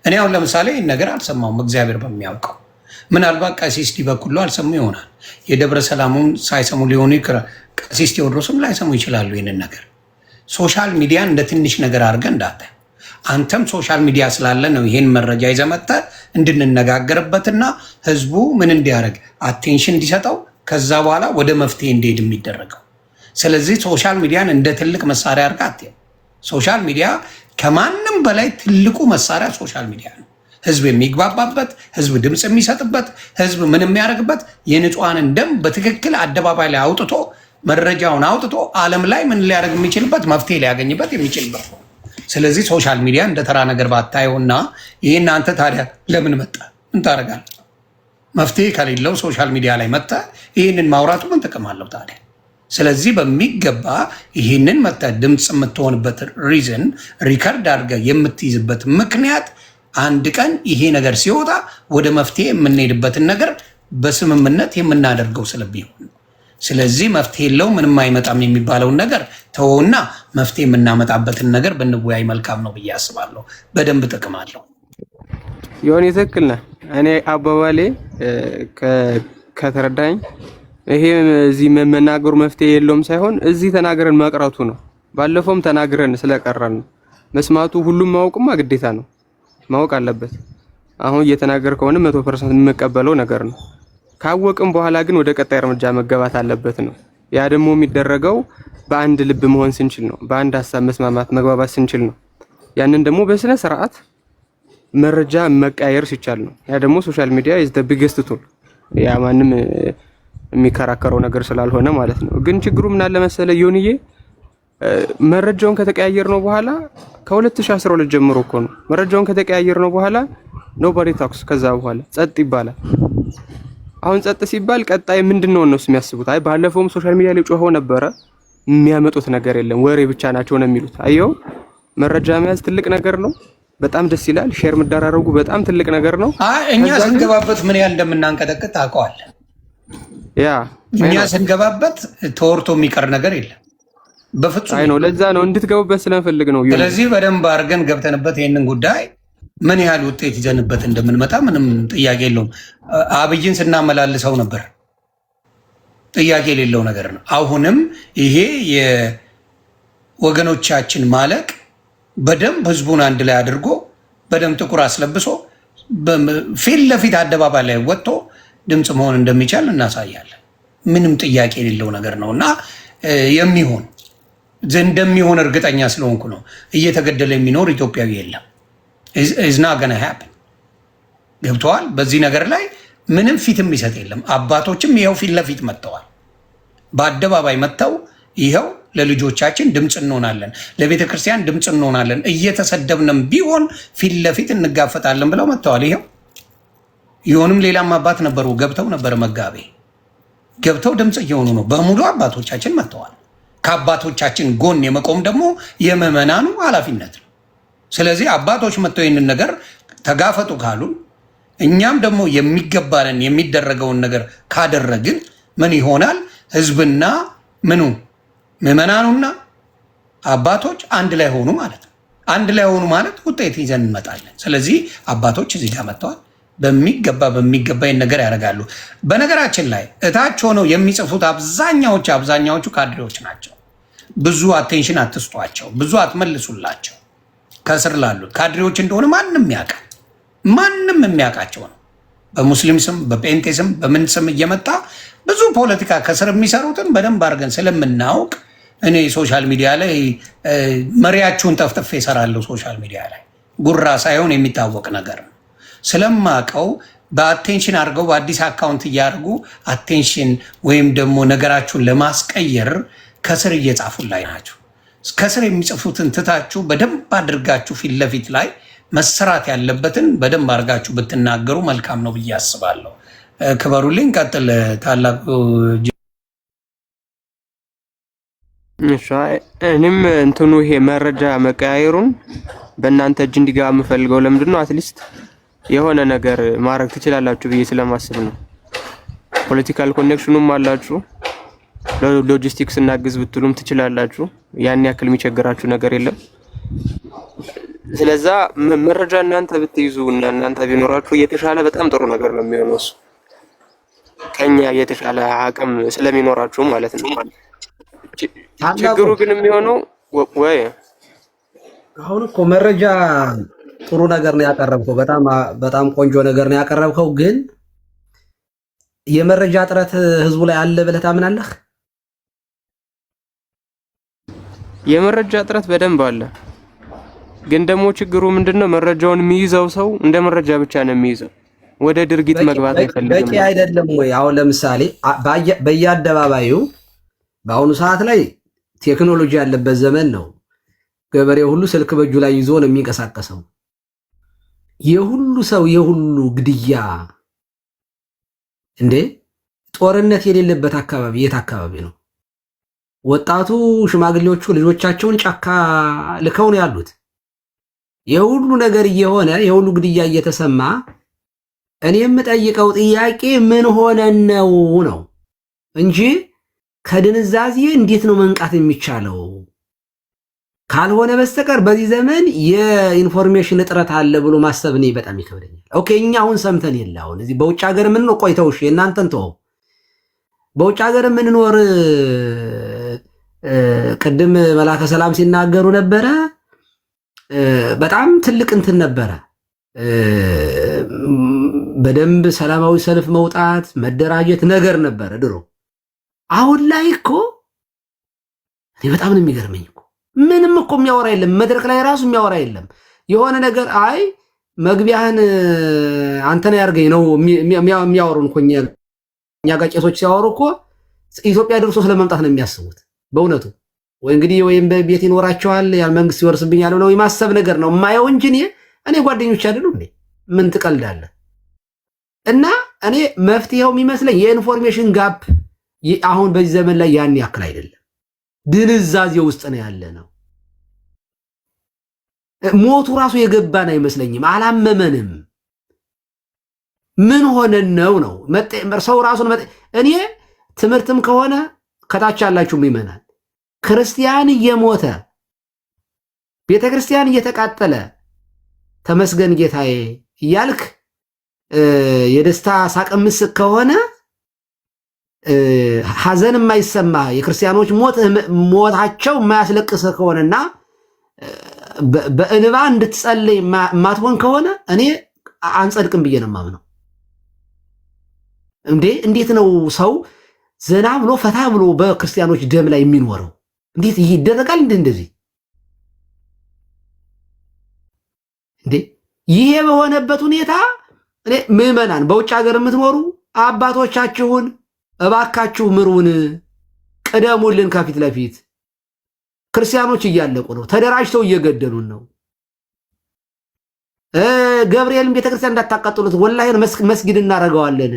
እኔ አሁን ለምሳሌ ይህን ነገር አልሰማውም። እግዚአብሔር በሚያውቀው ምናልባት ቀሲስ ዲበኩሉ አልሰሙ ይሆናል። የደብረ ሰላሙን ሳይሰሙ ሊሆኑ ይችላል። ቀሲስ ቴዎድሮስም ላይሰሙ ይችላሉ። ይህንን ነገር ሶሻል ሚዲያን እንደ ትንሽ ነገር አድርገህ እንዳታየው። አንተም ሶሻል ሚዲያ ስላለ ነው ይህን መረጃ ይዘህ መጥተህ እንድንነጋገርበትና ህዝቡ ምን እንዲያደርግ አቴንሽን እንዲሰጠው ከዛ በኋላ ወደ መፍትሄ እንዲሄድ የሚደረገው። ስለዚህ ሶሻል ሚዲያን እንደ ትልቅ መሳሪያ አድርገህ አትየው። ሶሻል ሚዲያ ከማንም በላይ ትልቁ መሳሪያ ሶሻል ሚዲያ ነው። ህዝብ የሚግባባበት፣ ህዝብ ድምፅ የሚሰጥበት፣ ህዝብ ምን የሚያደርግበት፣ የንጹሐንን ደም በትክክል አደባባይ ላይ አውጥቶ መረጃውን አውጥቶ ዓለም ላይ ምን ሊያደርግ የሚችልበት መፍትሄ ሊያገኝበት የሚችልበት ነው። ስለዚህ ሶሻል ሚዲያ እንደ ተራ ነገር ባታየውና ይህን አንተ ታዲያ ለምን መጣ ምን ታደርጋለህ? መፍትሄ ከሌለው ሶሻል ሚዲያ ላይ መጣ ይህንን ማውራቱ ምን ጥቅም አለው ታዲያ? ስለዚህ በሚገባ ይህንን መጣ ድምፅ የምትሆንበት ሪዝን ሪከርድ አድርገህ የምትይዝበት ምክንያት አንድ ቀን ይሄ ነገር ሲወጣ ወደ መፍትሄ የምንሄድበትን ነገር በስምምነት የምናደርገው ስለሚሆን፣ ስለዚህ መፍትሄ የለው ምንም አይመጣም የሚባለውን ነገር ተወውና መፍትሄ የምናመጣበትን ነገር ብንወያይ መልካም ነው ብዬ አስባለሁ። በደንብ ጥቅም አለው። የሆነ ትክክል ነህ። እኔ አባባሌ ከተረዳኝ ይሄ እዚህ መናገሩ መፍትሄ የለውም ሳይሆን እዚህ ተናግረን መቅረቱ ነው። ባለፈውም ተናግረን ስለቀረን ነው። መስማቱ ሁሉም ማወቅማ ግዴታ ነው፣ ማወቅ አለበት። አሁን እየተናገርከው 100% የምቀበለው ነገር ነው። ካወቅም በኋላ ግን ወደ ቀጣይ እርምጃ መገባት አለበት ነው። ያ ደግሞ የሚደረገው በአንድ ልብ መሆን ስንችል ነው። በአንድ ሀሳብ መስማማት መግባባት ስንችል ነው። ያንን ደግሞ በስነ ስርዓት መረጃ መቀያየር ሲቻል ነው። ያ ደግሞ ሶሻል ሚዲያ is the biggest tool። ያ ማንም የሚከራከረው ነገር ስላልሆነ ማለት ነው። ግን ችግሩ ምን አለ መሰለ ዮኒዬ፣ መረጃውን ከተቀያየር ነው በኋላ ከ2012 ጀምሮ እኮ ነው መረጃውን ከተቀያየር ነው በኋላ nobody talks። ከዛ በኋላ ጸጥ ይባላል። አሁን ጸጥ ሲባል ቀጣይ ምንድነው እነሱ የሚያስቡት? አይ ባለፈውም ሶሻል ሚዲያ ላይ ጮኸው ነበረ፣ የሚያመጡት ነገር የለም ወሬ ብቻ ናቸው ነው የሚሉት። አየው መረጃ መያዝ ትልቅ ነገር ነው። በጣም ደስ ይላል። ሼር መደራረጉ በጣም ትልቅ ነገር ነው። እኛ ስንገባበት ምን ያህል እንደምናንቀጠቅጥ ታውቀዋለህ። ያ እኛ ስንገባበት ተወርቶ የሚቀር ነገር የለም በፍጹም። አይ ነው ለዛ ነው እንድትገቡበት ስለምፈልግ ነው። ስለዚህ በደንብ አድርገን ገብተንበት ይህንን ጉዳይ ምን ያህል ውጤት ይዘንበት እንደምንመጣ ምንም ጥያቄ የለውም። አብይን ስናመላልሰው ነበር፣ ጥያቄ የሌለው ነገር ነው። አሁንም ይሄ የወገኖቻችን ማለቅ በደንብ ህዝቡን አንድ ላይ አድርጎ በደንብ ጥቁር አስለብሶ ፊት ለፊት አደባባይ ላይ ወጥቶ ድምፅ መሆን እንደሚቻል እናሳያለን። ምንም ጥያቄ የሌለው ነገር ነው እና እንደሚሆን እርግጠኛ ስለሆንኩ ነው። እየተገደለ የሚኖር ኢትዮጵያዊ የለም። ኢዝና ገና ሃፕን ገብተዋል። በዚህ ነገር ላይ ምንም ፊት የሚሰጥ የለም። አባቶችም ይኸው ፊት ለፊት መጥተዋል። በአደባባይ መጥተው ይኸው ለልጆቻችን ድምፅ እንሆናለን፣ ለቤተ ክርስቲያን ድምፅ እንሆናለን፣ እየተሰደብንም ቢሆን ፊት ለፊት እንጋፈጣለን ብለው መጥተዋል። ይኸው ይሆንም ሌላም አባት ነበሩ ገብተው ነበር፣ መጋቤ ገብተው ድምፅ እየሆኑ ነው። በሙሉ አባቶቻችን መጥተዋል። ከአባቶቻችን ጎን የመቆም ደግሞ የምዕመናኑ ኃላፊነት ነው። ስለዚህ አባቶች መጥተው ይህንን ነገር ተጋፈጡ ካሉን እኛም ደግሞ የሚገባንን የሚደረገውን ነገር ካደረግን ምን ይሆናል? ህዝብና ምኑ ምዕመናኑና አባቶች አንድ ላይ ሆኑ ማለት ነው። አንድ ላይ ሆኑ ማለት ውጤት ይዘን እንመጣለን። ስለዚህ አባቶች እዚህ ጋር መጥተዋል። በሚገባ ይህን ነገር ያደርጋሉ። በነገራችን ላይ እታች ሆነው የሚጽፉት አብዛኛዎቹ ካድሬዎች ናቸው። ብዙ አቴንሽን አትስጧቸው፣ ብዙ አትመልሱላቸው። ከስር ላሉት ካድሬዎች እንደሆነ ማንም ያውቃል። ማንም የሚያውቃቸው ነው። በሙስሊም ስም በጴንጤ ስም በምን ስም እየመጣ ብዙ ፖለቲካ ከስር የሚሰሩትን በደንብ አድርገን ስለምናውቅ እኔ ሶሻል ሚዲያ ላይ መሪያችሁን ጠፍጥፌ እሰራለሁ። ሶሻል ሚዲያ ላይ ጉራ ሳይሆን የሚታወቅ ነገር ነው። ስለማቀው በአቴንሽን አድርገው በአዲስ አካውንት እያደርጉ አቴንሽን ወይም ደግሞ ነገራችሁን ለማስቀየር ከስር እየጻፉላይ ናቸው። ከስር የሚጽፉትን ትታችሁ በደንብ አድርጋችሁ ፊት ለፊት ላይ መሰራት ያለበትን በደንብ አድርጋችሁ ብትናገሩ መልካም ነው ብዬ አስባለሁ። ክበሩልኝ። ቀጥል ታላቁ። እኔም እንትኑ ይሄ መረጃ መቀያየሩን በእናንተ እጅ እንዲገባ የምፈልገው ለምንድን ነው? አትሊስት የሆነ ነገር ማድረግ ትችላላችሁ ብዬ ስለማስብ ነው። ፖለቲካል ኮኔክሽኑም አላችሁ፣ ሎጂስቲክስ እናግዝ ብትሉም ትችላላችሁ። ያን ያክል የሚቸግራችሁ ነገር የለም። ስለዛ መረጃ እናንተ ብትይዙ እና እናንተ ቢኖራችሁ የተሻለ በጣም ጥሩ ነገር ነው የሚሆነው። እሱ ከኛ የተሻለ አቅም ስለሚኖራችሁ ማለት ነው። ችግሩ ግን የሚሆነው ወይ አሁን እኮ መረጃ ጥሩ ነገር ነው ያቀረብከው፣ በጣም ቆንጆ ነገር ነው ያቀረብከው። ግን የመረጃ እጥረት ህዝቡ ላይ አለ ብለህ ታምናለህ? የመረጃ እጥረት በደንብ አለ። ግን ደግሞ ችግሩ ምንድነው? መረጃውን የሚይዘው ሰው እንደ መረጃ ብቻ ነው የሚይዘው፣ ወደ ድርጊት መግባት አይፈልግም። በቂ አይደለም ወይ? አሁን ለምሳሌ በየአደባባዩ በአሁኑ ሰዓት ላይ ቴክኖሎጂ ያለበት ዘመን ነው። ገበሬ ሁሉ ስልክ በእጁ ላይ ይዞ ነው የሚንቀሳቀሰው። የሁሉ ሰው የሁሉ ግድያ እንዴ! ጦርነት የሌለበት አካባቢ የት አካባቢ ነው? ወጣቱ ሽማግሌዎቹ ልጆቻቸውን ጫካ ልከው ነው ያሉት። የሁሉ ነገር እየሆነ የሁሉ ግድያ እየተሰማ እኔ የምጠይቀው ጥያቄ ምን ሆነን ነው እንጂ ከድንዛዜ እንዴት ነው መንቃት የሚቻለው? ካልሆነ በስተቀር በዚህ ዘመን የኢንፎርሜሽን እጥረት አለ ብሎ ማሰብ እኔ በጣም ይከብደኛል። ኦኬ እኛ አሁን ሰምተን የለ አሁን እዚህ በውጭ ሀገር ምን ነው ቆይተው እሺ እናንተን ተው በውጭ ሀገር የምንኖር ቅድም መላከ ሰላም ሲናገሩ ነበረ። በጣም ትልቅ እንትን ነበረ። በደንብ ሰላማዊ ሰልፍ መውጣት መደራጀት ነገር ነበረ ድሮ። አሁን ላይ እኮ እኔ በጣም ነው የሚገርመኝ እኮ ምንም እኮ የሚያወራ የለም። መድረክ ላይ ራሱ የሚያወራ የለም። የሆነ ነገር አይ መግቢያህን አንተን ያርገኝ ነው የሚያወሩን እኮ እኛ ጋር ቄሶች ሲያወሩ እኮ ኢትዮጵያ ደርሶ ስለመምጣት ነው የሚያስቡት በእውነቱ። ወይ እንግዲህ ወይም በቤት ይኖራቸዋል ያ መንግስት ይወርስብኛል ብለው የማሰብ ነገር ነው የማየው እንጂ እኔ ጓደኞች አይደሉ እንዴ ምን ትቀልዳለህ? እና እኔ መፍትሄው የሚመስለኝ የኢንፎርሜሽን ጋፕ አሁን በዚህ ዘመን ላይ ያን ያክል አይደለም። ድንዛዜ ውስጥ ነው ያለ ነው። ሞቱ ራሱ የገባን አይመስለኝም። አላመመንም። ምን ሆነን ነው ሰው ራሱን እኔ ትምህርትም ከሆነ ከታች ያላችሁም ይመናል ክርስቲያን እየሞተ ቤተክርስቲያን እየተቃጠለ ተመስገን ጌታዬ እያልክ የደስታ ሳቅምስ ከሆነ ሐዘን የማይሰማ የክርስቲያኖች ሞታቸው የማያስለቅስ ከሆነና በእንባ እንድትጸልይ ማትሆን ከሆነ እኔ አንጸድቅም ብዬ ነው የማምነው። እንዴት ነው ሰው ዘና ብሎ ፈታ ብሎ በክርስቲያኖች ደም ላይ የሚኖረው? እንዴት ይደረጋል? እንደዚህ ይሄ በሆነበት ሁኔታ እኔ ምዕመናን በውጭ ሀገር የምትኖሩ አባቶቻችሁን እባካችሁ ምሩን፣ ቅደሙልን። ከፊት ለፊት ክርስቲያኖች እያለቁ ነው፣ ተደራጅተው እየገደሉን ነው። ገብርኤልን ቤተክርስቲያን እንዳታቃጥሉት ወላሂ መስጊድ እናደርገዋለን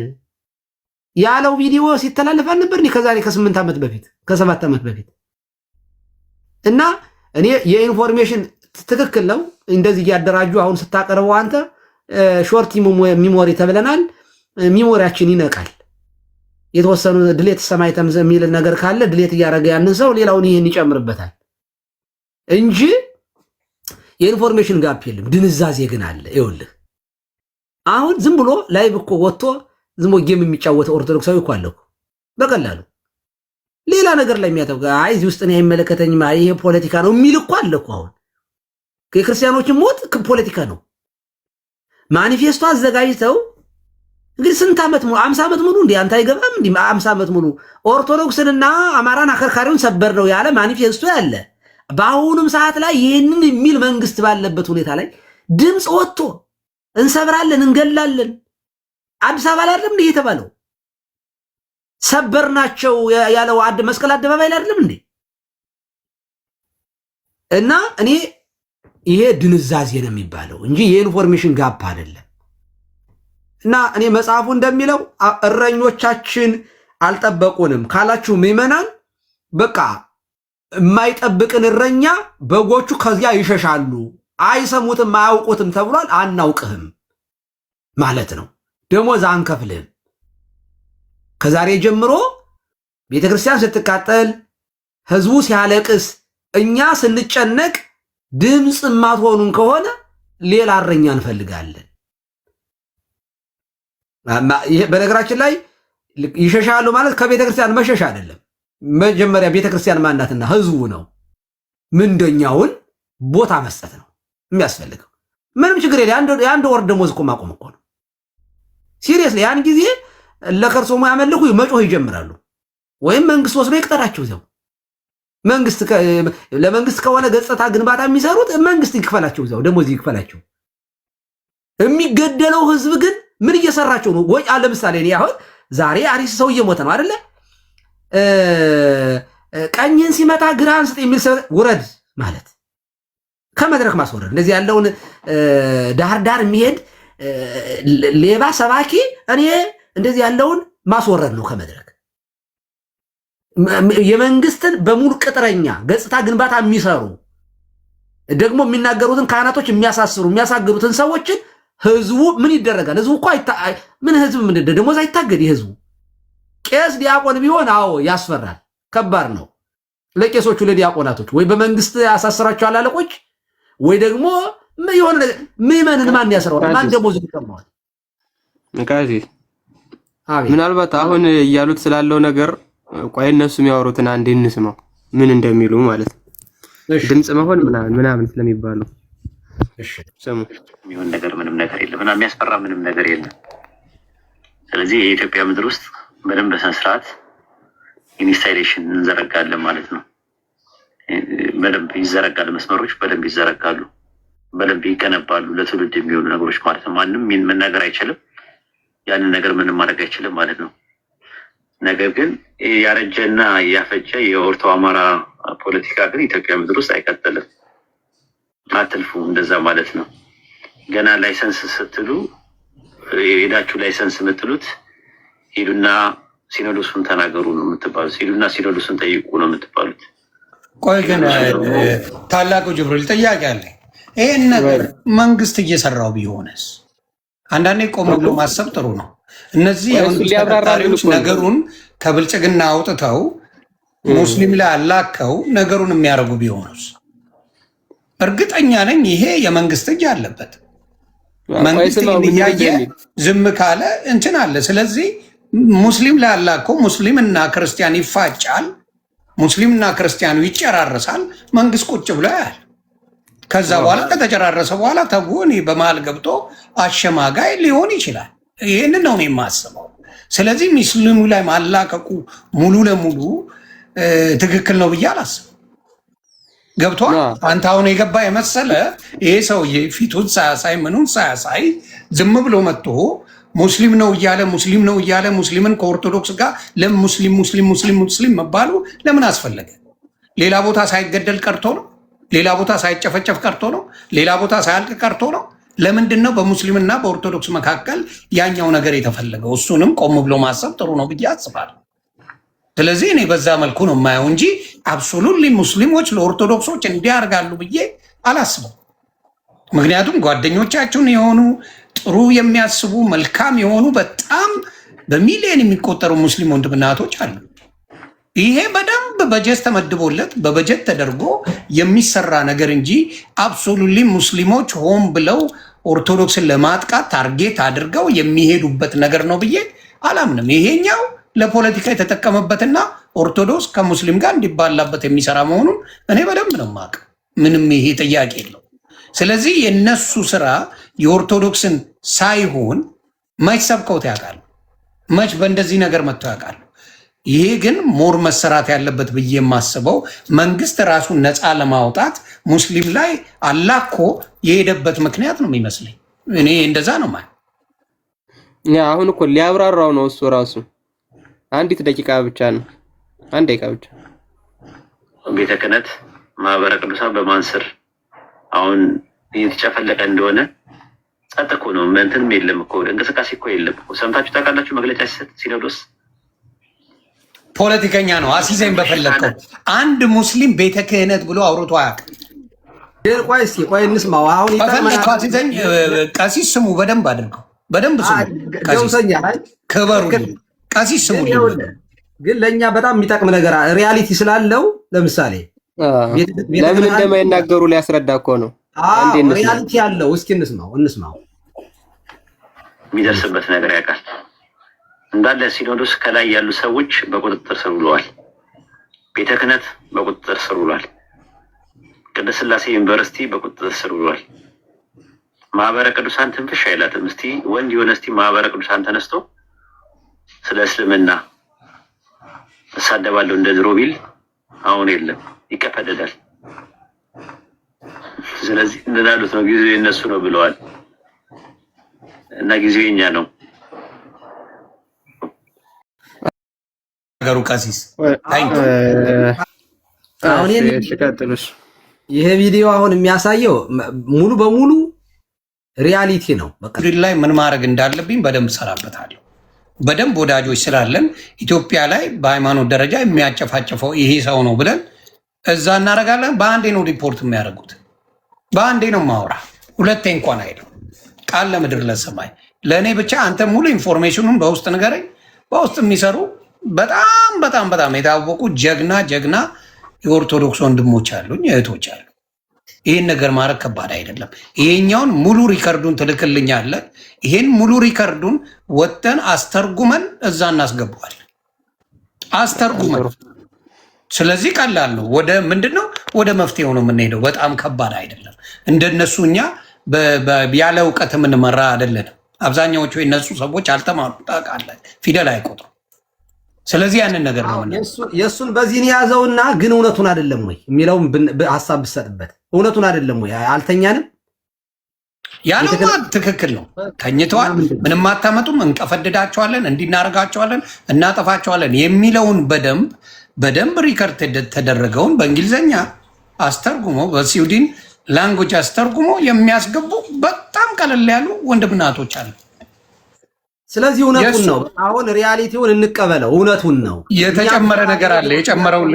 ያለው ቪዲዮ ሲተላለፍ ነበር ከዛሬ ከ8 ዓመት በፊት ከ7 ዓመት በፊት። እና እኔ የኢንፎርሜሽን ትክክል ነው እንደዚህ እያደራጁ አሁን ስታቀርበው አንተ ሾርት ሚሞሪ ተብለናል። ሚሞሪያችን ይነቃል። የተወሰኑ ድሌት ሰማይ ተምዘ የሚል ነገር ካለ ድሌት እያደረገ ያንን ሰው ሌላውን ይሄን ይጨምርበታል እንጂ የኢንፎርሜሽን ጋፕ የለም። ድንዛዜ ግን አለ። ይኸውልህ አሁን ዝም ብሎ ላይቭ እኮ ወጥቶ ዝም ብሎ ጌም የሚጫወተው ኦርቶዶክሳዊ እኮ አለ እኮ በቀላሉ ሌላ ነገር ላይ የሚያተው አይ እዚህ ውስጥ እኔ አይመለከተኝም ይሄ ፖለቲካ ነው የሚል እኮ አለ እኮ። አሁን የክርስቲያኖችን ሞት ፖለቲካ ነው ማኒፌስቶ አዘጋጅተው እንግዲህ ስንት ዓመት ሙሉ 50 ዓመት ሙሉ እንዴ አንተ አይገባም እንዴ 50 ዓመት ሙሉ ኦርቶዶክስንና አማራን አከርካሪውን ሰበር ነው ያለ ማኒፌስቶ ያለ። በአሁኑም ሰዓት ላይ ይህንን የሚል መንግስት ባለበት ሁኔታ ላይ ድምፅ ወጥቶ እንሰብራለን እንገላለን አዲስ አበባ ላይ አይደለም እንዴ የተባለው? ሰበርናቸው ያለው መስቀል አደባባይ ላይ አይደለም እንዴ? እና እኔ ይሄ ድንዛዜ ነው የሚባለው እንጂ የኢንፎርሜሽን ጋፕ አይደለም። እና እኔ መጽሐፉ እንደሚለው እረኞቻችን አልጠበቁንም ካላችሁ ምዕመናን በቃ የማይጠብቅን እረኛ በጎቹ ከዚያ ይሸሻሉ፣ አይሰሙትም፣ አያውቁትም ተብሏል። አናውቅህም ማለት ነው። ደሞዝ አንከፍልህም። ከዛሬ ጀምሮ ቤተክርስቲያን ስትቃጠል፣ ህዝቡ ሲያለቅስ፣ እኛ ስንጨነቅ ድምፅ ማትሆኑን ከሆነ ሌላ እረኛ እንፈልጋለን። በነገራችን ላይ ይሸሻሉ ማለት ከቤተክርስቲያን መሸሽ አይደለም። መጀመሪያ ቤተክርስቲያን ማናትና ህዝቡ ነው። ምንደኛውን ቦታ መስጠት ነው የሚያስፈልገው። ምንም ችግር የለ። የአንድ ወር ደሞዝ እኮ ማቆም እኮ ነው። ሲሪየስሊ ያን ጊዜ ለከርሶሙ ያመልኩ መጮህ ይጀምራሉ። ወይም መንግስት ወስዶ ይቅጠራቸው። እዚያው ለመንግስት ከሆነ ገጽታ ግንባታ የሚሰሩት መንግስት ይክፈላቸው፣ እዚያው ደሞዝ ይክፈላቸው። የሚገደለው ህዝብ ግን ምን እየሰራቸው ነው? ወይ ለምሳሌ እኔ አሁን ዛሬ አሪስ ሰው እየሞተ ነው አይደለ? ቀኝን ሲመታ ግራን ስጥ የሚል ሰው ውረድ ማለት ከመድረክ ማስወረድ። እንደዚህ ያለውን ዳር ዳር የሚሄድ ሌባ ሰባኪ እኔ እንደዚህ ያለውን ማስወረድ ነው ከመድረክ። የመንግስትን በሙሉ ቅጥረኛ ገጽታ ግንባታ የሚሰሩ ደግሞ የሚናገሩትን ካህናቶች የሚያሳስሩ የሚያሳግሩትን ሰዎችን ህዝቡ ምን ይደረጋል? ህዝቡ እኮ ምን ህዝብ ምን ደሞዝ አይታገድ። የህዝቡ ቄስ ዲያቆን ቢሆን አዎ ያስፈራል፣ ከባድ ነው ለቄሶቹ ለዲያቆናቶች። ወይ በመንግስት ያሳስራቸዋል አለቆች፣ ወይ ደግሞ የሆነ ነገር ምዕመንን ማን ያስረዋል? ማን ደሞዝ ይቀማዋል? ነካዚ ምናልባት አሁን እያሉት ስላለው ነገር ቆይ እነሱ የሚያወሩትን አንዴ እንስማው ምን እንደሚሉ ማለት ነው። ድምጽ መሆን ምናምን ስለሚባሉ እሺ ሰሙ የሚሆን ነገር ምንም ነገር የለም እና የሚያስፈራ ምንም ነገር የለም። ስለዚህ የኢትዮጵያ ምድር ውስጥ በደንብ በስነ ስርዓት ኢንስታሌሽን እንዘረጋለን ማለት ነው። በደንብ ይዘረጋሉ፣ መስመሮች በደንብ ይዘረጋሉ፣ በደንብ ይገነባሉ፣ ለትውልድ የሚሆኑ ነገሮች ማለት ነው። ማንም መናገር አይችልም፣ ያንን ነገር ምንም ማድረግ አይችልም ማለት ነው። ነገር ግን ያረጀና ያፈጀ የኦርቶ አማራ ፖለቲካ ግን ኢትዮጵያ ምድር ውስጥ አይቀጥልም። አትልፉ እንደዛ ማለት ነው። ገና ላይሰንስ ስትሉ ሄዳችሁ ላይሰንስ የምትሉት ሂዱና ሲኖዶሱን ተናገሩ ነው የምትባሉት። ሂዱና ሲኖዶሱን ጠይቁ ነው የምትባሉት። ቆይ ግን ታላቁ ጅብሪል ጥያቄ አለኝ። ይህን ነገር መንግስት እየሰራው ቢሆንስ? አንዳንዴ ቆም ብሎ ማሰብ ጥሩ ነው። እነዚህ የመንግስት ተከታዮች ነገሩን ከብልጽግና አውጥተው ሙስሊም ላይ አላከው ነገሩን የሚያደርጉ ቢሆኑስ? እርግጠኛ ነኝ ይሄ የመንግስት እጅ አለበት። መንግስት እያየ ዝም ካለ እንትን አለ። ስለዚህ ሙስሊም ላይ አላከው ሙስሊምና ክርስቲያን ይፋጫል፣ ሙስሊምና ክርስቲያኑ ይጨራረሳል። መንግስት ቁጭ ብሎ ያያል። ከዛ በኋላ ከተጨራረሰ በኋላ ተጎን በመሀል ገብቶ አሸማጋይ ሊሆን ይችላል። ይህንን ነው የማስበው። ስለዚህ ሙስሊሙ ላይ ማላቀቁ ሙሉ ለሙሉ ትክክል ነው ብዬ አላስብም። ገብቷል። አንተ አሁን የገባ የመሰለ ይሄ ሰውዬ ፊቱን ሳያሳይ ምኑን ሳያሳይ ዝም ብሎ መጥቶ ሙስሊም ነው እያለ ሙስሊምን ከኦርቶዶክስ ጋር ለሙስሊም ሙስሊም ሙስሊም ሙስሊም መባሉ ለምን አስፈለገ? ሌላ ቦታ ሳይገደል ቀርቶ ነው? ሌላ ቦታ ሳይጨፈጨፍ ቀርቶ ነው? ሌላ ቦታ ሳያልቅ ቀርቶ ነው? ለምንድን ነው በሙስሊምና በኦርቶዶክስ መካከል ያኛው ነገር የተፈለገው? እሱንም ቆም ብሎ ማሰብ ጥሩ ነው ብዬ አስባለሁ። ስለዚህ እኔ በዛ መልኩ ነው የማየው እንጂ አብሶሉትሊ ሙስሊሞች ለኦርቶዶክሶች እንዲያርጋሉ ብዬ አላስበው። ምክንያቱም ጓደኞቻችሁን የሆኑ ጥሩ የሚያስቡ መልካም የሆኑ በጣም በሚሊዮን የሚቆጠሩ ሙስሊም ወንድምና እህቶች አሉ። ይሄ በደንብ በጀት ተመድቦለት በበጀት ተደርጎ የሚሰራ ነገር እንጂ አብሶሉትሊ ሙስሊሞች ሆን ብለው ኦርቶዶክስን ለማጥቃት ታርጌት አድርገው የሚሄዱበት ነገር ነው ብዬ አላምንም። ይሄኛው ለፖለቲካ የተጠቀመበትና ኦርቶዶክስ ከሙስሊም ጋር እንዲባላበት የሚሰራ መሆኑን እኔ በደንብ ነው የማውቀው። ምንም ይሄ ጥያቄ የለው። ስለዚህ የነሱ ስራ የኦርቶዶክስን ሳይሆን መች ሰብከውት ያውቃሉ? መች በእንደዚህ ነገር መጥተው ያውቃሉ? ይሄ ግን ሞር መሰራት ያለበት ብዬ የማስበው መንግስት ራሱን ነፃ ለማውጣት ሙስሊም ላይ አላኮ የሄደበት ምክንያት ነው የሚመስለኝ። እኔ እንደዛ ነው ማለት። አሁን እኮ ሊያብራራው ነው እሱ ራሱ። አንዲት ደቂቃ ብቻ ነው፣ አንድ ደቂቃ ብቻ። ቤተ ክህነት ማህበረ ቅዱሳን በማን ስር አሁን እየተጨፈለቀ እንደሆነ ጸጥ እኮ ነው። እንትንም የለም እኮ እንቅስቃሴ እኮ የለም እኮ። ሰምታችሁ ታውቃላችሁ? መግለጫ ሲሰጥ ሲኖዶስ ፖለቲከኛ ነው። አሲዘኝ በፈለግከው አንድ ሙስሊም ቤተ ክህነት ብሎ አውርቶ አያውቅም። ቆይ እስኪ ቆይ እንስማው። አሁን በፈለግከው አሲዘኝ ቀሲስ ስሙ፣ በደንብ አድርገው፣ በደንብ ስሙ። ክበሩ ቀሲስ ስሙ። ግን ለእኛ በጣም የሚጠቅም ነገር ሪያሊቲ ስላለው ለምሳሌ ለምን እንደማይናገሩ ሊያስረዳ እኮ ነው። ሪያሊቲ ያለው እስኪ እንስማው። የሚደርስበት ነገር ያውቃል። እንዳለ ሲኖዶስ ከላይ ያሉ ሰዎች በቁጥጥር ስር ውለዋል። ቤተ ክህነት በቁጥጥር ስር ውሏል። ቅድስት ሥላሴ ዩኒቨርሲቲ በቁጥጥር ስር ውሏል። ማህበረ ቅዱሳን ትንፍሽ አይላትም። እስቲ ወንድ የሆነ እስቲ ማህበረ ቅዱሳን ተነስቶ ስለ እስልምና እሳደባለሁ እንደ ድሮ ቢል አሁን የለም፣ ይቀፈደዳል። ስለዚህ እንዳሉት ነው፣ ጊዜው የነሱ ነው ብለዋል እና ጊዜው የኛ ነው። ነገሩ ቀሲስ አሁን ይሄን ተከታተሉሽ ይሄ ቪዲዮ አሁን የሚያሳየው ሙሉ በሙሉ ሪያሊቲ ነው። በቃ ላይ ምን ማድረግ እንዳለብኝ በደንብ ሰራበታለሁ። በደንብ ወዳጆች ስላለን ኢትዮጵያ ላይ በሃይማኖት ደረጃ የሚያጨፋጭፈው ይሄ ሰው ነው ብለን እዛ እናደርጋለን። በአንዴ ነው ሪፖርት የሚያደርጉት፣ በአንዴ ነው ማውራ፣ ሁለቴ እንኳን አይደለም። ቃል ለምድር ለሰማይ ለእኔ ብቻ አንተ ሙሉ ኢንፎርሜሽኑን በውስጥ ንገረኝ። በውስጥ የሚሰሩ በጣም በጣም በጣም የታወቁ ጀግና የኦርቶዶክስ ወንድሞች አሉኝ፣ እህቶች አሉ። ይህን ነገር ማድረግ ከባድ አይደለም። ይሄኛውን ሙሉ ሪከርዱን ትልክልኛለህ። ይሄን ሙሉ ሪከርዱን ወጥተን አስተርጉመን እዛ እናስገባዋለን፣ አስተርጉመን። ስለዚህ ቀላል ነው። ወደ ምንድነው ወደ መፍትሄው ነው የምንሄደው። በጣም ከባድ አይደለም። እንደነሱ እኛ ያለ እውቀት የምንመራ አይደለንም። አብዛኛዎቹ የነሱ ሰዎች አልተማሩ፣ ታውቃለህ፣ ፊደል አይቆጥሩ። ስለዚህ ያንን ነገር ነው የእሱን በዚህን የያዘውና ግን እውነቱን አይደለም ወይ የሚለውም ሀሳብ ብሰጥበት እውነቱን አይደለም ወይ አልተኛንም ያለው ትክክል ነው። ተኝተዋል፣ ምንም አታመጡም፣ እንቀፈድዳቸዋለን፣ እንዲናርጋቸዋለን፣ እናጠፋቸዋለን የሚለውን በደንብ ሪከርድ ተደረገውን በእንግሊዝኛ አስተርጉሞ በስዊድን ላንጉጅ አስተርጉሞ የሚያስገቡ በጣም ቀለል ያሉ ወንድምናቶች አሉ። ስለዚህ እውነቱን ነው። አሁን ሪያሊቲውን እንቀበለው። እውነቱን ነው። የተጨመረ ነገር አለ። የጨመረውን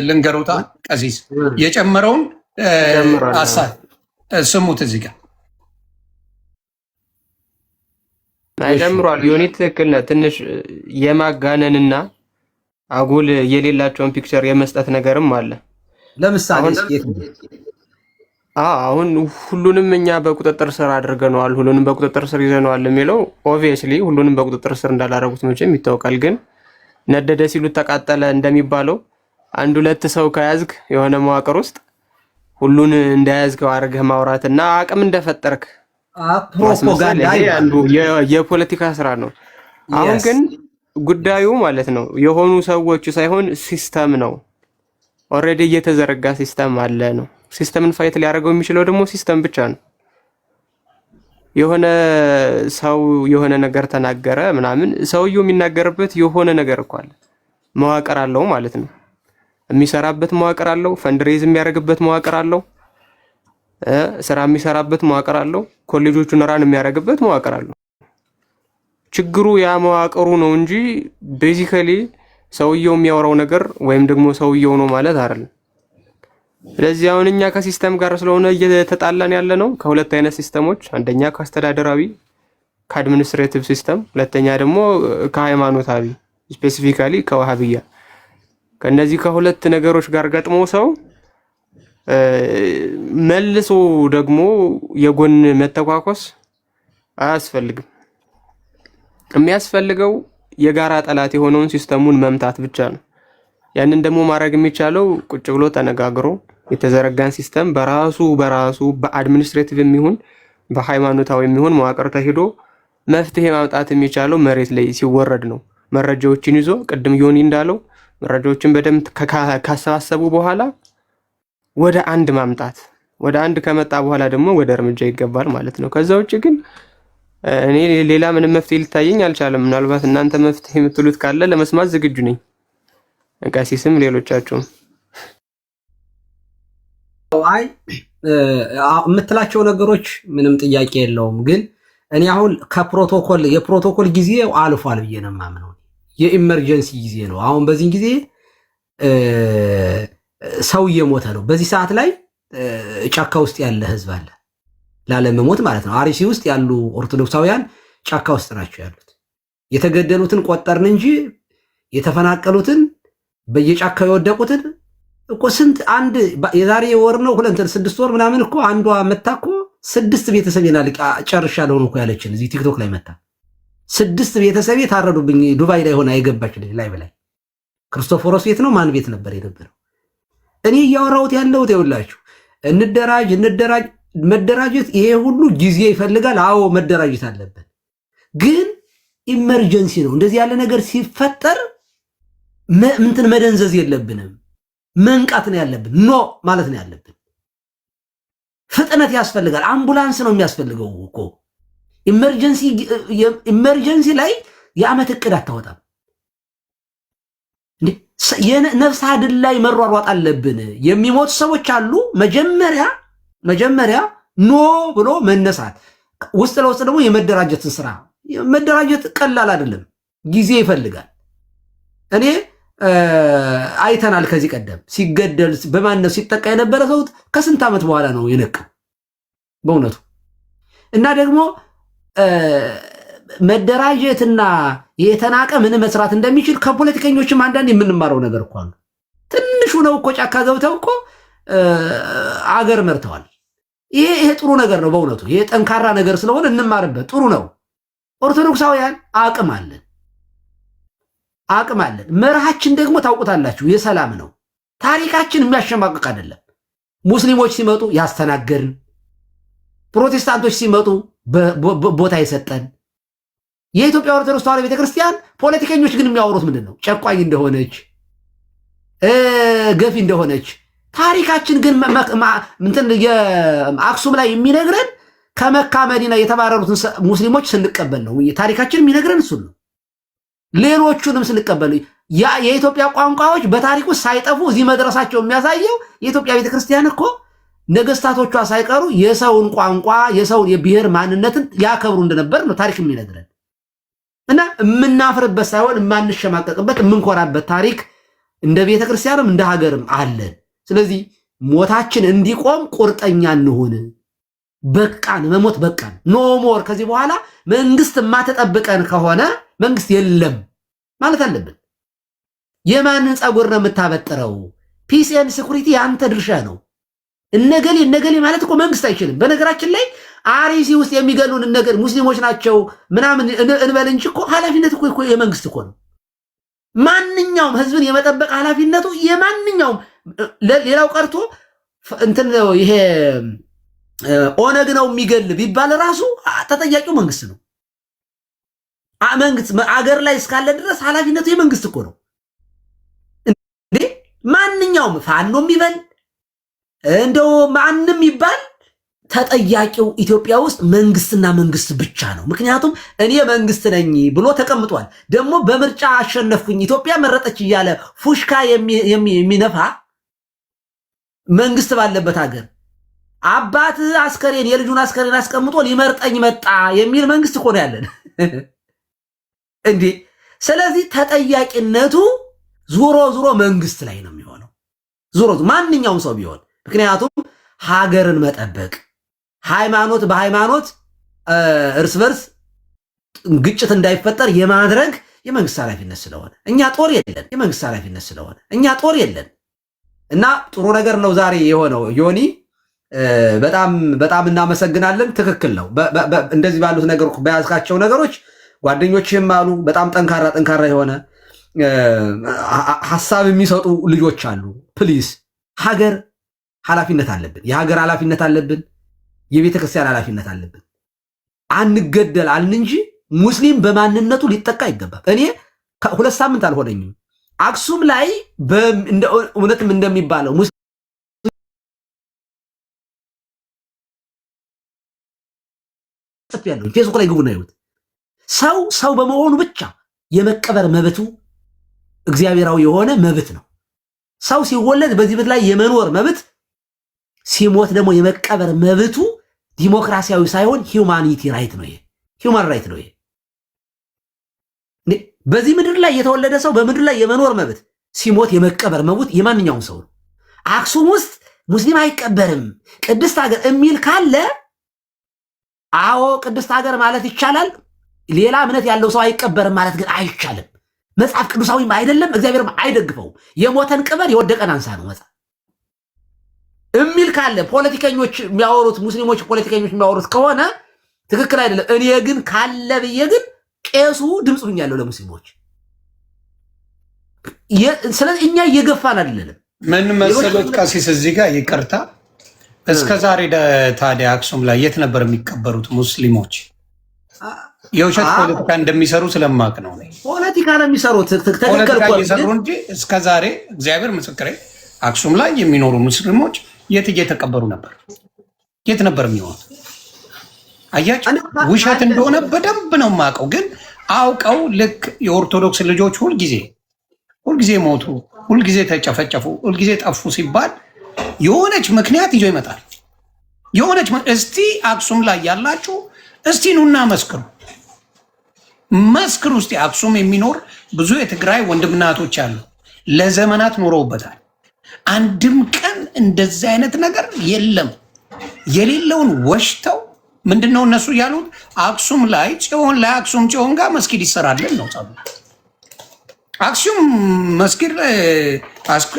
ልንገሩታ ቀሲስ የጨመረውን ስሙት። እዚህ ጋር ጨምሯል። ዮኒት ትክክል ነህ። ትንሽ የማጋነንና አጉል የሌላቸውን ፒክቸር የመስጠት ነገርም አለ። ለምሳሌ አሁን ሁሉንም እኛ በቁጥጥር ስር አድርገነዋል፣ ሁሉንም በቁጥጥር ስር ይዘነዋል የሚለው ኦብቪየስሊ ሁሉንም በቁጥጥር ስር እንዳላደረጉት መቼም ይታወቃል። ግን ነደደ ሲሉት ተቃጠለ እንደሚባለው አንድ ሁለት ሰው ከያዝክ የሆነ መዋቅር ውስጥ ሁሉን እንደያዝከው አድርገህ ማውራትና አቅም እንደፈጠርክ ፕሮፓጋንዳ አንዱ የፖለቲካ ስራ ነው። አሁን ግን ጉዳዩ ማለት ነው የሆኑ ሰዎች ሳይሆን ሲስተም ነው። ኦልሬዲ እየተዘረጋ ሲስተም አለ ነው። ሲስተምን ፋይት ሊያደርገው የሚችለው ደግሞ ሲስተም ብቻ ነው። የሆነ ሰው የሆነ ነገር ተናገረ ምናምን ሰውየው የሚናገርበት የሆነ ነገር እኮ አለ፣ መዋቅር አለው ማለት ነው። የሚሰራበት መዋቅር አለው፣ ፈንድሬዝ የሚያደርግበት መዋቅር አለው፣ ስራ የሚሰራበት መዋቅር አለው፣ ኮሌጆቹን ራን የሚያደርግበት መዋቅር አለው። ችግሩ ያ መዋቅሩ ነው እንጂ ቤዚካሊ ሰውየው የሚያወራው ነገር ወይም ደግሞ ሰውየው ነው ማለት አይደለም። ስለዚህ አሁን እኛ ከሲስተም ጋር ስለሆነ እየተጣላን ያለ ነው ከሁለት አይነት ሲስተሞች፣ አንደኛ ከአስተዳደራዊ ከአድሚኒስትሬቲቭ ሲስተም፣ ሁለተኛ ደግሞ ከሃይማኖታዊ ስፔሲፊካሊ ከዋሃብያ። ከነዚህ ከሁለት ነገሮች ጋር ገጥሞ ሰው መልሶ ደግሞ የጎን መተኳኮስ አያስፈልግም። የሚያስፈልገው የጋራ ጠላት የሆነውን ሲስተሙን መምታት ብቻ ነው። ያንን ደግሞ ማድረግ የሚቻለው ቁጭ ብሎ ተነጋግሮ የተዘረጋን ሲስተም በራሱ በአድሚኒስትሬቲቭ የሚሆን በሃይማኖታዊ የሚሆን መዋቅር ተሄዶ መፍትሄ ማምጣት የሚቻለው መሬት ላይ ሲወረድ ነው። መረጃዎችን ይዞ ቅድም ዮኒ እንዳለው መረጃዎችን በደንብ ካሰባሰቡ በኋላ ወደ አንድ ማምጣት፣ ወደ አንድ ከመጣ በኋላ ደግሞ ወደ እርምጃ ይገባል ማለት ነው። ከዛ ውጭ ግን እኔ ሌላ ምንም መፍትሄ ሊታየኝ አልቻለም። ምናልባት እናንተ መፍትሄ የምትሉት ካለ ለመስማት ዝግጁ ነኝ። ቀሲስም ሌሎቻችሁም አይ የምትላቸው ነገሮች ምንም ጥያቄ የለውም። ግን እኔ አሁን የፕሮቶኮል ጊዜ አልፏል ብዬ ነው የማምነው። የኢመርጀንሲ ጊዜ ነው። አሁን በዚህ ጊዜ ሰው እየሞተ ነው። በዚህ ሰዓት ላይ ጫካ ውስጥ ያለ ህዝብ አለ ላለመሞት ማለት ነው። አርሲ ውስጥ ያሉ ኦርቶዶክሳውያን ጫካ ውስጥ ናቸው ያሉት። የተገደሉትን ቆጠርን እንጂ የተፈናቀሉትን በየጫካው የወደቁትን እኮ ስንት አንድ የዛሬ ወር ነው 6 ወር ምናምን እኮ አንዷ መታ እኮ 6 ቤተሰብ ይናልቃ ጨርሻለሁ እኮ ያለችን እዚህ ቲክቶክ ላይ መታ 6 ቤተሰብ ታረዱብኝ። ዱባይ ላይ ሆና የገባች ልጅ ላይ በላይ ክርስቶፎሮስ ቤት ነው ማን ቤት ነበር የነበረው? እኔ እያወራሁት ያለሁት ይኸውላችሁ፣ እንደራጅ መደራጀት ይሄ ሁሉ ጊዜ ይፈልጋል። አዎ መደራጀት አለብን፣ ግን ኢመርጀንሲ ነው። እንደዚህ ያለ ነገር ሲፈጠር እንትን መደንዘዝ የለብንም። መንቃት ነው ያለብን። ኖ ማለት ነው ያለብን። ፍጥነት ያስፈልጋል። አምቡላንስ ነው የሚያስፈልገው እኮ። ኢመርጀንሲ ላይ የዓመት እቅድ አታወጣም። ነፍስ አድን ላይ መሯሯጥ አለብን። የሚሞቱ ሰዎች አሉ። መጀመሪያ ኖ ብሎ መነሳት፣ ውስጥ ለውስጥ ደግሞ የመደራጀትን ስራ። መደራጀት ቀላል አይደለም፣ ጊዜ ይፈልጋል። እኔ አይተናል። ከዚህ ቀደም ሲገደል በማነው ሲጠቃ የነበረ ሰው ከስንት ዓመት በኋላ ነው የነቃው በእውነቱ። እና ደግሞ መደራጀትና የተናቀ ምን መስራት እንደሚችል ከፖለቲከኞችም አንዳንድ የምንማረው ነገር እኮ አሉ። ትንሹ ነው እኮ ጫካ ገብተው እኮ አገር መርተዋል። ይሄ ጥሩ ነገር ነው በእውነቱ። ይሄ ጠንካራ ነገር ስለሆነ እንማርበት፣ ጥሩ ነው። ኦርቶዶክሳውያን አቅም አለን። መርሃችን ደግሞ ታውቁታላችሁ፣ የሰላም ነው። ታሪካችን የሚያሸማቅቅ አይደለም። ሙስሊሞች ሲመጡ ያስተናገርን፣ ፕሮቴስታንቶች ሲመጡ ቦታ የሰጠን፣ የኢትዮጵያ ኦርቶዶክስ ተዋሕዶ ቤተክርስቲያን ፖለቲከኞች ግን የሚያወሩት ምንድን ነው? ጨቋኝ እንደሆነች፣ ገፊ እንደሆነች። ታሪካችን ግን አክሱም ላይ የሚነግረን ከመካ መዲና የተባረሩትን ሙስሊሞች ስንቀበል ነው። ታሪካችን የሚነግረን እሱን ነው። ሌሎቹንም ስንቀበል የኢትዮጵያ ቋንቋዎች በታሪክ ውስጥ ሳይጠፉ እዚህ መድረሳቸው የሚያሳየው የኢትዮጵያ ቤተክርስቲያን እኮ ነገስታቶቿ ሳይቀሩ የሰውን ቋንቋ የሰውን የብሔር ማንነትን ያከብሩ እንደነበር ነው ታሪክ የሚነግረን። እና የምናፍርበት ሳይሆን የማንሸማቀቅበት የምንኮራበት ታሪክ እንደ ቤተክርስቲያንም እንደ ሀገርም አለን። ስለዚህ ሞታችን እንዲቆም ቁርጠኛ እንሁን። በቃን፣ መሞት በቃን። ኖ ሞር። ከዚህ በኋላ መንግስት የማትጠብቀን ከሆነ መንግስት የለም ማለት አለብን። የማንን ፀጉር ነው የምታበጥረው? ፒስ ኤንድ ሴኩሪቲ የአንተ ድርሻ ነው። እነገሌ ማለት እኮ መንግስት አይችልም። በነገራችን ላይ አርሲ ውስጥ የሚገሉን እነገሌ ሙስሊሞች ናቸው ምናምን እንበል እንጂ እኮ ኃላፊነት እኮ የመንግስት እኮ ነው። ማንኛውም ህዝብን የመጠበቅ ኃላፊነቱ የማንኛውም ሌላው ቀርቶ እንትን ይሄ ኦነግ ነው የሚገል ቢባል ራሱ ተጠያቂው መንግስት ነው። መንግስት አገር ላይ እስካለ ድረስ ኃላፊነቱ የመንግስት እኮ ነው። ማንኛውም ፋኖም ይበል እንደው ማንም ይባል ተጠያቂው ኢትዮጵያ ውስጥ መንግስትና መንግስት ብቻ ነው። ምክንያቱም እኔ መንግስት ነኝ ብሎ ተቀምጧል። ደግሞ በምርጫ አሸነፍኩኝ ኢትዮጵያ መረጠች እያለ ፉሽካ የሚነፋ መንግስት ባለበት ሀገር አባት አስከሬን የልጁን አስከሬን አስቀምጦ ሊመርጠኝ መጣ የሚል መንግስት እኮ ነው ያለን እንዴ። ስለዚህ ተጠያቂነቱ ዙሮ መንግስት ላይ ነው የሚሆነው፣ ዙሮ ማንኛውም ሰው ቢሆን። ምክንያቱም ሀገርን መጠበቅ ሃይማኖት በሃይማኖት እርስ በርስ ግጭት እንዳይፈጠር የማድረግ የመንግስት ኃላፊነት ስለሆነ እኛ ጦር የለን፣ የመንግስት ኃላፊነት ስለሆነ እኛ ጦር የለን። እና ጥሩ ነገር ነው ዛሬ የሆነው። ዮኒ በጣም እናመሰግናለን። ትክክል ነው። እንደዚህ ባሉት ነገሮች በያዝካቸው ነገሮች ጓደኞችም አሉ በጣም ጠንካራ የሆነ ሐሳብ የሚሰጡ ልጆች አሉ። ፕሊዝ ሀገር ኃላፊነት አለብን። የሀገር ኃላፊነት አለብን። የቤተ ክርስቲያን ኃላፊነት አለብን። አንገደል አልን እንጂ ሙስሊም በማንነቱ ሊጠቃ አይገባም። እኔ 2 ሳምንት አልሆነኝም አክሱም ላይ እውነትም እንደሚባለው ያለው ፌስቡክ ላይ ግቡና ይሁት ሰው በመሆኑ ብቻ የመቀበር መብቱ እግዚአብሔራዊ የሆነ መብት ነው። ሰው ሲወለድ በዚህ ምድር ላይ የመኖር መብት፣ ሲሞት ደግሞ የመቀበር መብቱ ዲሞክራሲያዊ ሳይሆን ሂውማኒቲ ራይት ነው። ይሄ ሂውማን ራይት ነው። ይሄ በዚህ ምድር ላይ የተወለደ ሰው በምድር ላይ የመኖር መብት፣ ሲሞት የመቀበር መብት የማንኛውም ሰው ነው። አክሱም ውስጥ ሙስሊም አይቀበርም ቅድስት ሀገር የሚል ካለ አዎ ቅድስት ሀገር ማለት ይቻላል። ሌላ እምነት ያለው ሰው አይቀበርም ማለት ግን አይቻልም። መጽሐፍ ቅዱሳዊም አይደለም፣ እግዚአብሔርም አይደግፈው። የሞተን ቅበር የወደቀን አንሳ ነው መጽሐፍ የሚል ካለ ፖለቲከኞች የሚያወሩት ሙስሊሞች ፖለቲከኞች የሚያወሩት ከሆነ ትክክል አይደለም። እኔ ግን ካለ ብዬ ግን ቄሱ ድምፅ ሁኛለሁ ለሙስሊሞች። ስለዚህ እኛ እየገፋን አይደለም። ምን መሰሎት ቀሲስ እዚህ ጋር ይቅርታ፣ እስከ ዛሬ ታዲያ አክሱም ላይ የት ነበር የሚቀበሩት ሙስሊሞች? የውሸት ፖለቲካ እንደሚሰሩ ስለማቅ ነው። ፖለቲካ ነው የሚሰሩት፣ ፖለቲካ እየሰሩ እንጂ እስከ ዛሬ እግዚአብሔር ምስክሬ አክሱም ላይ የሚኖሩ ሙስሊሞች የት እየተቀበሩ ነበር? የት ነበር የሚሆኑት? አያችሁ፣ ውሸት እንደሆነ በደንብ ነው የማውቀው። ግን አውቀው ልክ የኦርቶዶክስ ልጆች ሁልጊዜ ሞቱ፣ ሁልጊዜ ተጨፈጨፉ፣ ሁልጊዜ ጠፉ ሲባል የሆነች ምክንያት ይዞ ይመጣል። የሆነች እስቲ አክሱም ላይ ያላችሁ እስቲ ኑና መስክሩ፣ መስክሩ እስቲ። አክሱም የሚኖር ብዙ የትግራይ ወንድምናቶች አሉ፣ ለዘመናት ኖረውበታል። አንድም ቀን እንደዚህ አይነት ነገር የለም። የሌለውን ወሽተው ምንድነው እነሱ ያሉት? አክሱም ላይ ጽዮን ላይ አክሱም ጽዮን ጋር መስጊድ ይሰራልን ነው ጸቡ። አክሱም መስጊድ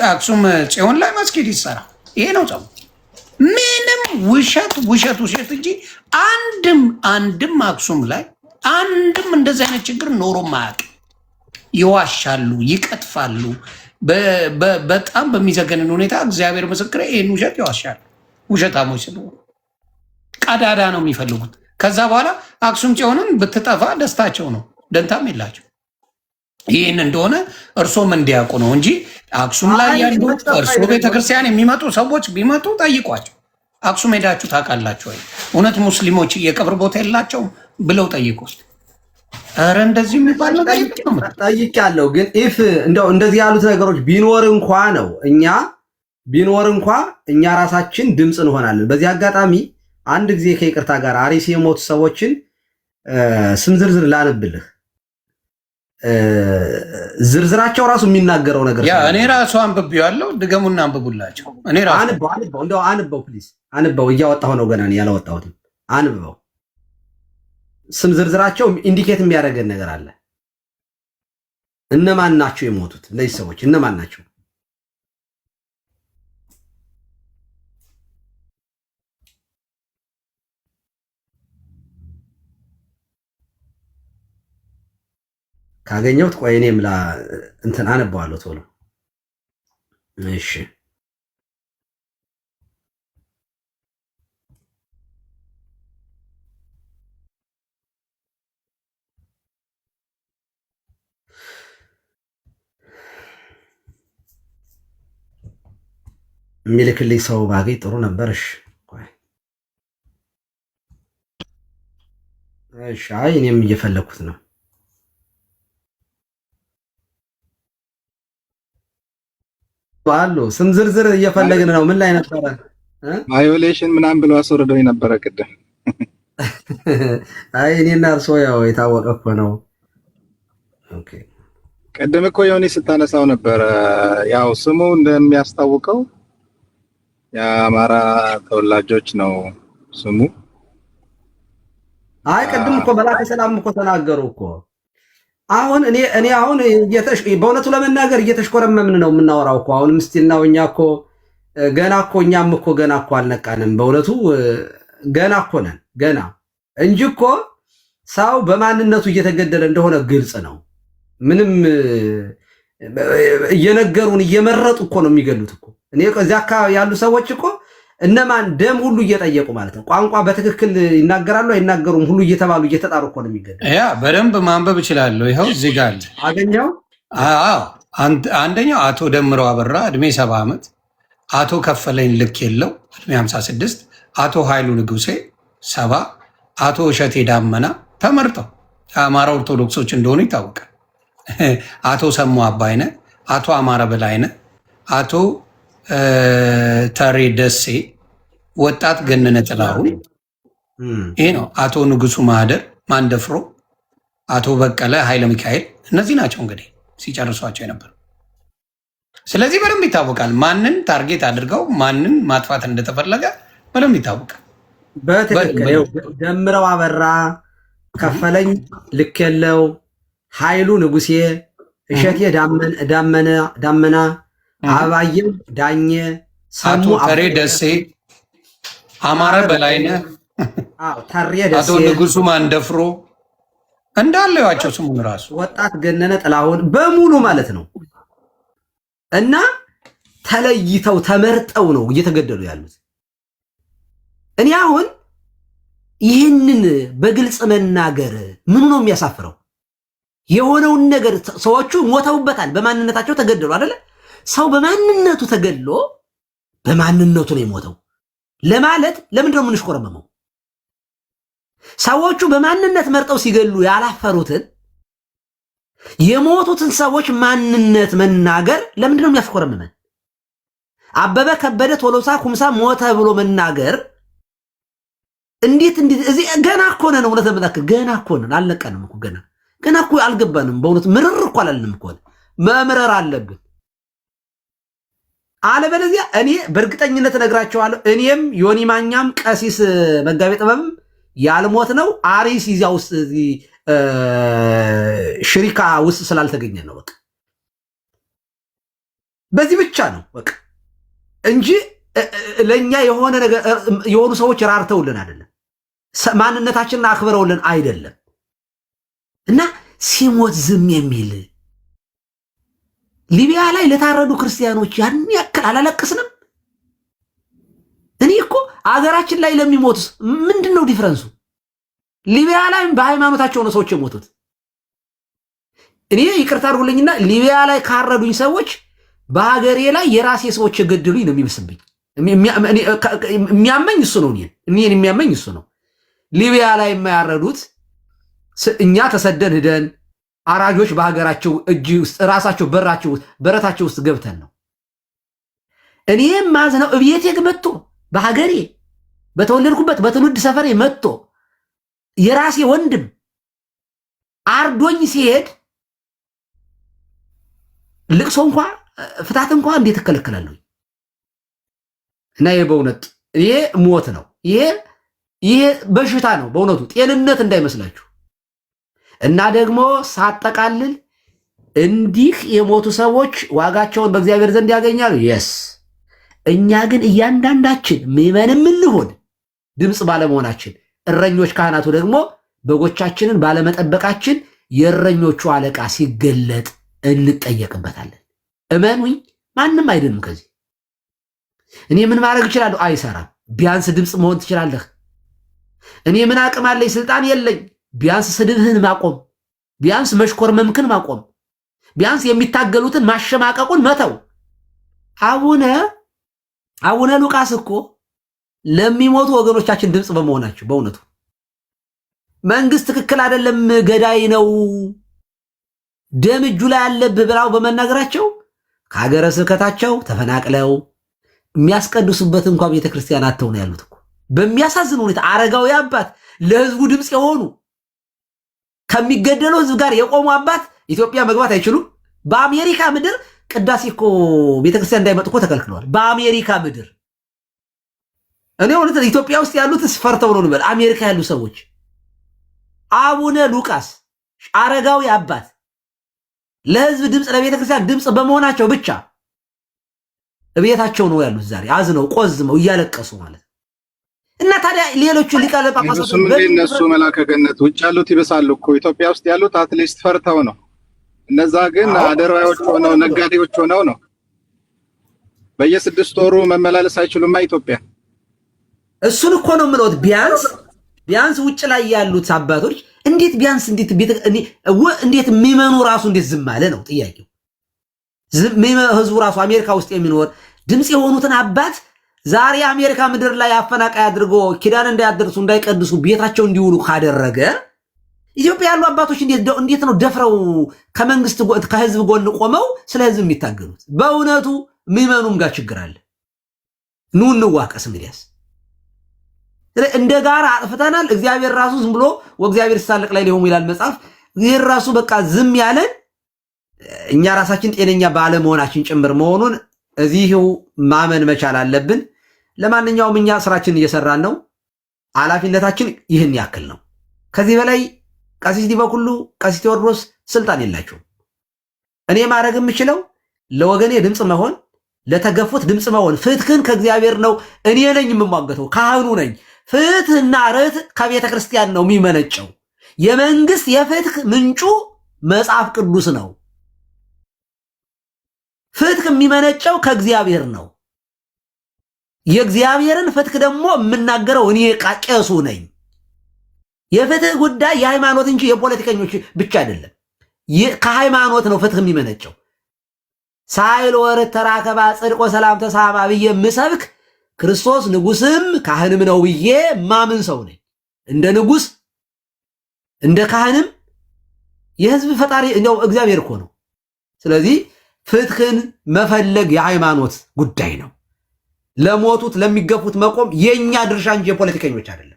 አክሱም ጽዮን ላይ መስጊድ ይሰራ፣ ይሄ ነው ጸቡ። ምንም ውሸት ውሸት ውሸት እንጂ አንድም አክሱም ላይ አንድም እንደዚህ አይነት ችግር ኖሮ ማያውቅ። ይዋሻሉ፣ ይቀጥፋሉ። በጣም በሚዘገንን ሁኔታ እግዚአብሔር ምስክር፣ ይህን ውሸት ይዋሻሉ። ውሸታሞች ስለሆኑ ቀዳዳ ነው የሚፈልጉት። ከዛ በኋላ አክሱም ጽዮንን ብትጠፋ ደስታቸው ነው፣ ደንታም የላቸው። ይህን እንደሆነ እርሶም እንዲያውቁ ነው እንጂ አክሱም ላይ ያሉ እርሶ ቤተክርስቲያን የሚመጡ ሰዎች ቢመጡ ጠይቋቸው። አክሱም ሄዳችሁ ታውቃላችሁ ወይ? እውነት ሙስሊሞች የቀብር ቦታ የላቸውም ብለው ጠይቁ። ኧረ እንደዚህ የሚባል ጠይቄያለሁ። ግን ኢፍ እንደዚህ ያሉት ነገሮች ቢኖር እንኳ እኛ ራሳችን ድምፅ እንሆናለን። በዚህ አጋጣሚ አንድ ጊዜ ከይቅርታ ጋር አርሲ የሞቱ ሰዎችን ስም ዝርዝር ላንብልህ። ዝርዝራቸው ራሱ የሚናገረው ነገር እኔ ራሱ አንብቤዋለሁ። ድገሙና አንብቡላቸው። እኔ ራሱ አንብበው ፕሊዝ፣ አንብበው። እያወጣሁ ነው ገና ያላወጣሁትም። አንብበው። ስም ዝርዝራቸው ኢንዲኬት የሚያደርገን ነገር አለ። እነማን ናቸው የሞቱት? እነዚህ ሰዎች እነማን ናቸው? ካገኘሁት ቆይ እኔም እንትን አነባዋለሁ ቶሎ። እሺ የሚልክልኝ ሰው ባገኝ ጥሩ ነበር። እሺ አይ እኔም እየፈለኩት ነው። አሉ ስም ዝርዝር እየፈለግን ነው። ምን ላይ ነበረ? ቫዮሌሽን ምናምን ብሎ አስወርደው ነበረ ቅድም። አይ እኔና እርሶ ያው የታወቀ እኮ ነው። ኦኬ ቅድም እኮ ዮኒ ስታነሳው ነበረ። ያው ስሙ እንደሚያስታውቀው የአማራ ተወላጆች ነው ስሙ። አይ ቅድም እኮ መላከ ሰላም እኮ ተናገሩ እኮ። አሁን እኔ አሁን በእውነቱ ለመናገር እየተሽኮረመምን ነው የምናወራው እኮ። አሁን ምስቲልናው እኛ እኮ ገና እኮ አልነቃንም። በእውነቱ ገና እኮ ነን ገና እንጂ እኮ ሰው በማንነቱ እየተገደለ እንደሆነ ግልጽ ነው። ምንም እየነገሩን እየመረጡ እኮ ነው የሚገሉት እኮ። እኔ እዚያ አካባቢ ያሉ ሰዎች እኮ እነማን ደም ሁሉ እየጠየቁ ማለት ነው። ቋንቋ በትክክል ይናገራሉ አይናገሩም ሁሉ እየተባሉ እየተጣሩ እኮ ነው የሚገደሉ። ያ በደንብ ማንበብ እችላለሁ። ይኸው እዚህ ጋር አለ። አገኘው። አንደኛው አቶ ደምረው አበራ እድሜ 70 ዓመት፣ አቶ ከፈለኝ ልክ የለው እድሜ 56፣ አቶ ኃይሉ ንጉሴ 70፣ አቶ እሸቴ ዳመና ተመርጠው የአማራ ኦርቶዶክሶች እንደሆኑ ይታወቃል። አቶ ሰሙ አባይነ፣ አቶ አማረ በላይነ፣ አቶ ተሬ ደሴ፣ ወጣት ገነነ ጥላሁን፣ ይሄ ነው። አቶ ንጉሱ ማህደር ማንደፍሮ፣ አቶ በቀለ ኃይለ ሚካኤል፣ እነዚህ ናቸው እንግዲህ ሲጨርሷቸው የነበሩ። ስለዚህ በደንብ ይታወቃል ማንን ታርጌት አድርገው ማንን ማጥፋት እንደተፈለገ በደንብ ይታወቃል። በትክክል ደምረው አበራ፣ ከፈለኝ ልክ የለው፣ ኃይሉ ንጉሴ፣ እሸቴ ዳመና፣ አበባየው ዳኘ፣ አቶ ተሬ ደሴ፣ አማረ በላይነ፣ አቶ ንጉሱ ማንደፍሮ እንዳለ ያቸው ስሙን ራሱ ወጣት ገነነ ጥላሁን በሙሉ ማለት ነው። እና ተለይተው ተመርጠው ነው እየተገደሉ ያሉት። እኔ አሁን ይህንን በግልጽ መናገር ምኑ ነው የሚያሳፍረው? የሆነውን ነገር ሰዎቹ ሞተውበታል። በማንነታቸው ተገደሉ አይደለ? ሰው በማንነቱ ተገድሎ በማንነቱ ነው የሞተው ለማለት ለምንድን ነው የምንሽኮረመመው? ሰዎቹ በማንነት መርጠው ሲገሉ ያላፈሩትን የሞቱትን ሰዎች ማንነት መናገር ለምንድን ነው የሚያስኮረምመን? አበበ ከበደ ቶሎሳ ኩምሳ ሞተ ብሎ መናገር እንዴት እዚህ ገና እኮ ነን። እውነት ለመናገር ገና እኮ ነን። አልነቀንም እኮ ገና እኮ አልገባንም። በእውነት ምርር እኮ አላልንም እኮ መምረር አለብን። አለበለዚያ እኔ በእርግጠኝነት እነግራቸዋለሁ። እኔም ዮኒ ማኛም ቀሲስ መጋቤ ጥበብም ያልሞት ነው አሪስ ይዚያ ውስጥ ሽሪካ ውስጥ ስላልተገኘ ነው። በቃ በዚህ ብቻ ነው በቃ እንጂ ለኛ የሆነ ነገር የሆኑ ሰዎች ራርተውልን አይደለም፣ ማንነታችንን አክብረውልን አይደለም። እና ሲሞት ዝም የሚል ሊቢያ ላይ ለታረዱ ክርስቲያኖች ያን ያክል አላለቅስንም? እኔ እኮ አገራችን ላይ ለሚሞቱስ ምንድነው ዲፈረንሱ? ሊቢያ ላይ በሃይማኖታቸው ነው ሰዎች የሞቱት። እኔ ይቅርታ አድርጉልኝና ሊቢያ ላይ ካረዱኝ ሰዎች በሀገሬ ላይ የራሴ ሰዎች የገደሉኝ ነው የሚመስልብኝ። የሚያመኝ እሱ ነው። እኔን የሚያመኝ እሱ ነው። ሊቢያ ላይ የማያረዱት እኛ ተሰደን ሄደን አራጆች በሀገራቸው እጅ ውስጥ ራሳቸው በረታቸው ውስጥ ገብተን ነው። እኔም ማዝነው እቤቴ መጥቶ በሀገሬ በተወለድኩበት በትውልድ ሰፈሬ መጥቶ የራሴ ወንድም አርዶኝ ሲሄድ ልቅሶ እንኳ ፍታት እንኳ እንዴት እከለከላለሁ? እና ይሄ በእውነት ይሄ ሞት ነው። ይሄ በሽታ ነው በእውነቱ፣ ጤንነት እንዳይመስላችሁ። እና ደግሞ ሳጠቃልል እንዲህ የሞቱ ሰዎች ዋጋቸውን በእግዚአብሔር ዘንድ ያገኛሉ። የስ እኛ ግን እያንዳንዳችን ምዕመንም እንሆን ድምፅ ባለመሆናችን፣ እረኞች ካህናቱ ደግሞ በጎቻችንን ባለመጠበቃችን የእረኞቹ አለቃ ሲገለጥ እንጠየቅበታለን። እመኑኝ፣ ማንም አይድንም ከዚህ። እኔ ምን ማድረግ እችላለሁ? አይሰራም። ቢያንስ ድምፅ መሆን ትችላለህ። እኔ ምን አቅም አለኝ? ስልጣን የለኝ። ቢያንስ ስድብህን ማቆም፣ ቢያንስ መሽኮርመምክን ማቆም፣ ቢያንስ የሚታገሉትን ማሸማቀቁን መተው። አቡነ ሉቃስ እኮ ለሚሞቱ ወገኖቻችን ድምፅ በመሆናቸው በእውነቱ መንግስት ትክክል አይደለም፣ ገዳይ ነው፣ ደም እጁ ላይ አለብህ ብላው በመናገራቸው ከሀገረ ስብከታቸው ተፈናቅለው የሚያስቀድሱበት እንኳን ቤተክርስቲያን አተው ነው ያሉት እኮ። በሚያሳዝን ሁኔታ አረጋዊ አባት ለህዝቡ ድምፅ የሆኑ ከሚገደለው ህዝብ ጋር የቆሙ አባት ኢትዮጵያ መግባት አይችሉም። በአሜሪካ ምድር ቅዳሴ እኮ ቤተክርስቲያን እንዳይመጡ እኮ ተከልክለዋል። በአሜሪካ ምድር እኔ እውነት ኢትዮጵያ ውስጥ ያሉት ፈርተው ነው ልበል። አሜሪካ ያሉ ሰዎች አቡነ ሉቃስ አረጋዊ አባት ለህዝብ ድምፅ ለቤተክርስቲያን ድምፅ በመሆናቸው ብቻ እቤታቸው ነው ያሉት። ዛሬ አዝነው ቆዝመው እያለቀሱ ማለት እና ታዲያ ሌሎቹ ሊቃነ ጳጳሳት እነሱ መላከ ገነት ውጭ ያሉት ይበሳሉ እኮ። ኢትዮጵያ ውስጥ ያሉት አትሊስት ፈርተው ነው። እነዛ ግን አደራዮች ሆነው ነጋዴዎች ሆነው ነው። በየ6 ወሩ መመላለስ አይችሉም ኢትዮጵያ። እሱን እኮ ነው የምለው። ቢያንስ ውጭ ላይ ያሉት አባቶች እንዴት ቢያንስ እንዴት የሚመኑ ራሱ እንዴት ዝም አለ ነው ጥያቄው። ህዝቡ ራሱ አሜሪካ ውስጥ የሚኖር ድምፅ የሆኑትን አባት ዛሬ አሜሪካ ምድር ላይ አፈናቃይ አድርጎ ኪዳን እንዳያደርሱ እንዳይቀድሱ ቤታቸው እንዲውሉ ካደረገ ኢትዮጵያ ያሉ አባቶች እንዴት ነው ደፍረው ከመንግስት ከህዝብ ጎን ቆመው ስለ ህዝብ የሚታገሉት? በእውነቱ ምዕመኑም ጋር ችግር አለ። ኑ እንዋቀስ። እንግዲያስ እንደ ጋር አጥፍተናል። እግዚአብሔር ራሱ ዝም ብሎ ወእግዚአብሔር ሲሳለቅ ላይ ሊሆኑ ይላል መጽሐፍ። ይሄን ራሱ በቃ ዝም ያለን እኛ ራሳችን ጤነኛ ባለመሆናችን ጭምር መሆኑን እዚህው ማመን መቻል አለብን። ለማንኛውም እኛ ስራችን እየሰራን ነው። ኃላፊነታችን ይህን ያክል ነው። ከዚህ በላይ ቀሲስ ዲበኩሉ ቀሲስ ቴዎድሮስ ስልጣን የላቸውም። እኔ ማድረግ የምችለው ለወገኔ ድምፅ መሆን፣ ለተገፉት ድምፅ መሆን። ፍትህን ከእግዚአብሔር ነው። እኔ ነኝ የምሟገተው፣ ካህኑ ነኝ። ፍትህና ርትዕ ከቤተ ክርስቲያን ነው የሚመነጨው። የመንግስት የፍትህ ምንጩ መጽሐፍ ቅዱስ ነው። ፍትህ የሚመነጨው ከእግዚአብሔር ነው። የእግዚአብሔርን ፍትህ ደግሞ የምናገረው እኔ ቄሱ ነኝ። የፍትህ ጉዳይ የሃይማኖት እንጂ የፖለቲከኞች ብቻ አይደለም። ከሃይማኖት ነው ፍትህ የሚመነጨው። ሳይል ወርት ተራከባ ጽድቆ ሰላም ተሳማ ብዬ የምሰብክ ክርስቶስ ንጉስም ካህንም ነው ብዬ ማምን ሰው ነኝ። እንደ ንጉስ እንደ ካህንም የህዝብ ፈጣሪ እንደው እግዚአብሔር እኮ ነው። ስለዚህ ፍትህን መፈለግ የሃይማኖት ጉዳይ ነው። ለሞቱት ለሚገፉት መቆም የኛ ድርሻ እንጂ የፖለቲከኞች አይደለም።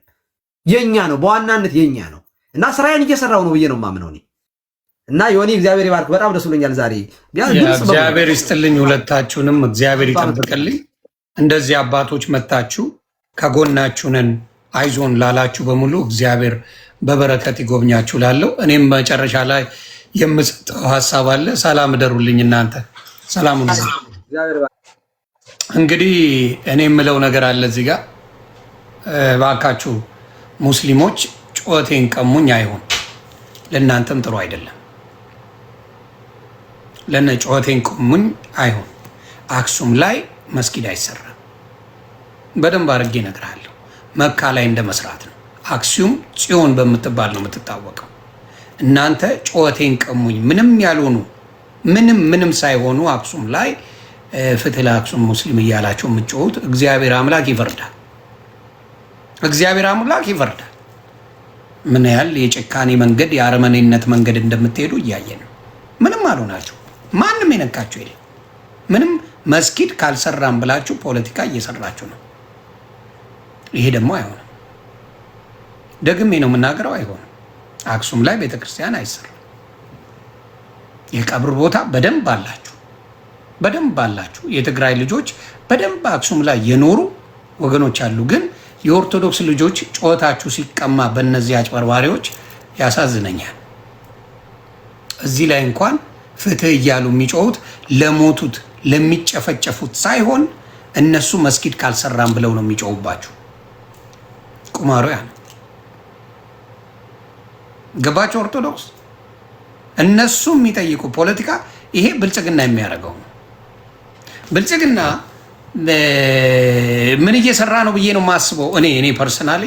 የኛ ነው፣ በዋናነት የኛ ነው እና ስራዬን እየሰራው ነው ብዬ ነው የማምነው እኔ። እና ዮኒ እግዚአብሔር ይባርክ። በጣም ደስ ብሎኛል ዛሬ። እግዚአብሔር ይስጥልኝ፣ ሁለታችሁንም እግዚአብሔር ይጠብቅልኝ። እንደዚህ አባቶች መታችሁ ከጎናችሁ ነን አይዞን ላላችሁ በሙሉ እግዚአብሔር በበረከት ይጎብኛችሁ ላለው። እኔም መጨረሻ ላይ የምሰጠው ሀሳብ አለ። ሰላም እደሩልኝ እናንተ ሰላም። እንግዲህ እኔ የምለው ነገር አለ እዚህ ጋር እባካችሁ ሙስሊሞች ጩኸቴን ቀሙኝ አይሆን፣ ለእናንተም ጥሩ አይደለም። ለነ ጩኸቴን ቀሙኝ አይሆን። አክሱም ላይ መስጊድ አይሰራም። በደንብ አድርጌ እነግርሃለሁ። መካ ላይ እንደ መስራት ነው። አክሱም ጽዮን በምትባል ነው የምትታወቀው። እናንተ ጩኸቴን ቀሙኝ ምንም ያልሆኑ ምንም ሳይሆኑ አክሱም ላይ ፍትህ ለአክሱም ሙስሊም እያላቸው የምትጮሁት እግዚአብሔር አምላክ ይፈርዳል። እግዚአብሔር አምላክ ይፈርዳል። ምን ያህል የጭካኔ መንገድ የአረመኔነት መንገድ እንደምትሄዱ እያየ ነው። ምንም አልሆናችሁ፣ ማንም የነካችሁ የለም። ምንም መስጊድ ካልሰራም ብላችሁ ፖለቲካ እየሰራችሁ ነው። ይሄ ደግሞ አይሆንም። ደግሜ ነው የምናገረው፣ አይሆንም። አክሱም ላይ ቤተክርስቲያን አይሰራም። የቀብር ቦታ በደንብ አላችሁ፣ በደንብ አላችሁ። የትግራይ ልጆች በደንብ አክሱም ላይ የኖሩ ወገኖች አሉ። ግን የኦርቶዶክስ ልጆች ጩኸታችሁ ሲቀማ በእነዚህ አጭበርባሪዎች ያሳዝነኛል። እዚህ ላይ እንኳን ፍትህ እያሉ የሚጮሁት ለሞቱት ለሚጨፈጨፉት ሳይሆን እነሱ መስጊድ ካልሰራም ብለው ነው የሚጮሁባችሁ። ቁማሩ ያ ነው። ገባችሁ? ኦርቶዶክስ እነሱ የሚጠይቁ ፖለቲካ ይሄ ብልጽግና የሚያደርገው ነው። ብልጽግና ምን እየሰራ ነው ብዬ ነው የማስበው እኔ ፐርሰናሊ።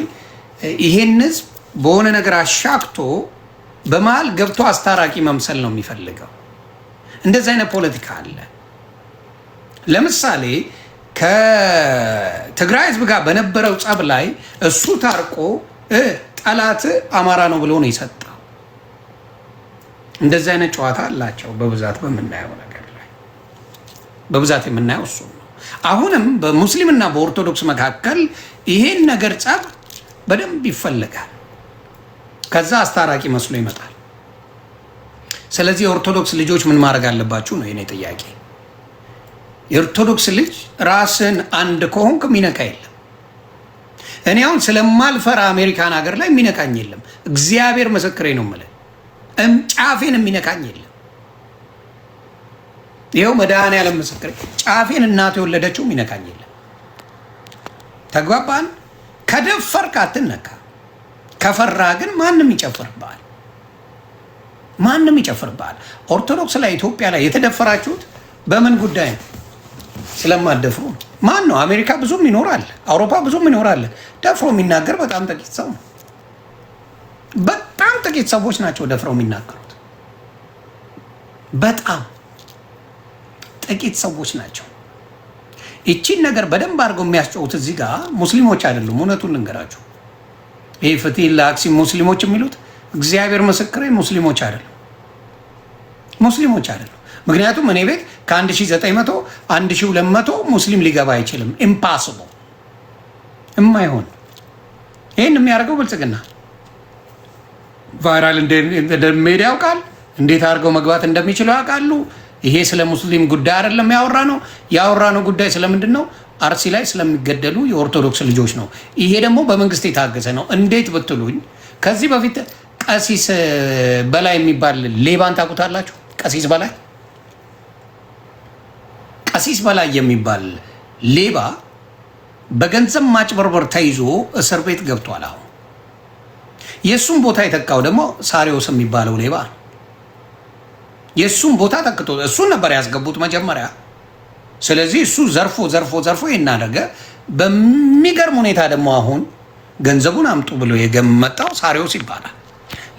ይሄን ህዝብ በሆነ ነገር አሻክቶ በመሀል ገብቶ አስታራቂ መምሰል ነው የሚፈልገው። እንደዚህ አይነት ፖለቲካ አለ። ለምሳሌ ከትግራይ ህዝብ ጋር በነበረው ጸብ ላይ እሱ ታርቆ ጠላት አማራ ነው ብሎ ነው የሰጠው። እንደዚህ አይነት ጨዋታ አላቸው በብዛት በምናየው ነገር ላይ በብዛት የምናየው እሱ ነው። አሁንም በሙስሊምና በኦርቶዶክስ መካከል ይሄን ነገር ጸብ በደንብ ይፈልጋል። ከዛ አስታራቂ መስሎ ይመጣል። ስለዚህ የኦርቶዶክስ ልጆች ምን ማድረግ አለባችሁ ነው የኔ ጥያቄ። የኦርቶዶክስ ልጅ ራስን አንድ ከሆንክ የሚነካ የለም። እኔ አሁን ስለማልፈራ አሜሪካን ሀገር ላይ የሚነካኝ የለም። እግዚአብሔር ምስክሬ ነው የምልህ፣ ጫፌን የሚነካኝ የለም። ይኸው መድኃኔዓለም ምስክሬ፣ ጫፌን እናት የወለደችው የሚነካኝ የለም። ተግባባን? ከደፈርክ አትነካ። ከፈራ ግን ማንም ይጨፍርብሃል፣ ማንም ይጨፍርብሃል። ኦርቶዶክስ ላይ ኢትዮጵያ ላይ የተደፈራችሁት በምን ጉዳይ ነው? ስለማደፍሩ ነው። ማን ነው? አሜሪካ ብዙም ይኖራል፣ አውሮፓ ብዙም ይኖራል። ደፍሮ የሚናገር በጣም ጥቂት ሰው ነው። በጣም ጥቂት ሰዎች ናቸው ደፍረው የሚናገሩት። በጣም ጥቂት ሰዎች ናቸው። ይቺን ነገር በደንብ አድርገው የሚያስጨውት እዚህ ጋር ሙስሊሞች አይደሉም። እውነቱን ልንገራችሁ፣ ይሄ ፍትህ ለአክሱም ሙስሊሞች የሚሉት እግዚአብሔር ምስክሬ ሙስሊሞች አይደሉም፣ ሙስሊሞች አይደሉም። ምክንያቱም እኔ ቤት ከ1900 1200 ሙስሊም ሊገባ አይችልም። ኢምፓስብል፣ የማይሆን። ይህን የሚያደርገው ብልጽግና ቫይራል እንደሚሄድ ያውቃል። እንዴት አድርገው መግባት እንደሚችሉ ያውቃሉ። ይሄ ስለ ሙስሊም ጉዳይ አይደለም ያወራ ነው ጉዳይ ስለምንድን ነው? አርሲ ላይ ስለሚገደሉ የኦርቶዶክስ ልጆች ነው። ይሄ ደግሞ በመንግስት የታገዘ ነው። እንዴት ብትሉኝ ከዚህ በፊት ቀሲስ በላይ የሚባል ሌባን ታውቁታላችሁ? ቀሲስ በላይ የሚባል ሌባ በገንዘብ ማጭበርበር ተይዞ እስር ቤት ገብቷል። አሁን የእሱም ቦታ የተካው ደግሞ ሳሪዎስ የሚባለው ሌባ ነው። የእሱም ቦታ ተክቶ እሱን ነበር ያስገቡት መጀመሪያ። ስለዚህ እሱ ዘርፎ ይናደገ። በሚገርም ሁኔታ ደግሞ አሁን ገንዘቡን አምጡ ብሎ የገመጣው ሳሪዎስ ይባላል።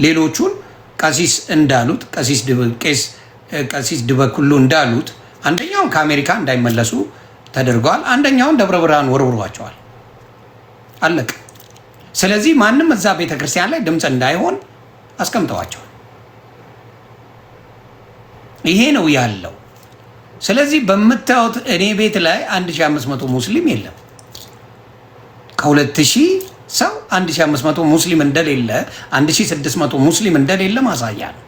ሌሎቹን ቀሲስ እንዳሉት ቀሲስ ድበኩሉ እንዳሉት አንደኛውን ከአሜሪካ እንዳይመለሱ ተደርገዋል። አንደኛውን ደብረ ብርሃን ወርውሯቸዋል። አለቀ። ስለዚህ ማንም እዛ ቤተክርስቲያን ላይ ድምፅ እንዳይሆን አስቀምጠዋቸዋል። ይሄ ነው ያለው። ስለዚህ በምታዩት እኔ ቤት ላይ 1500 ሙስሊም የለም። ከ2000 ሰው 1500 ሙስሊም እንደሌለ 1600 ሙስሊም እንደሌለ ማሳያ ነው።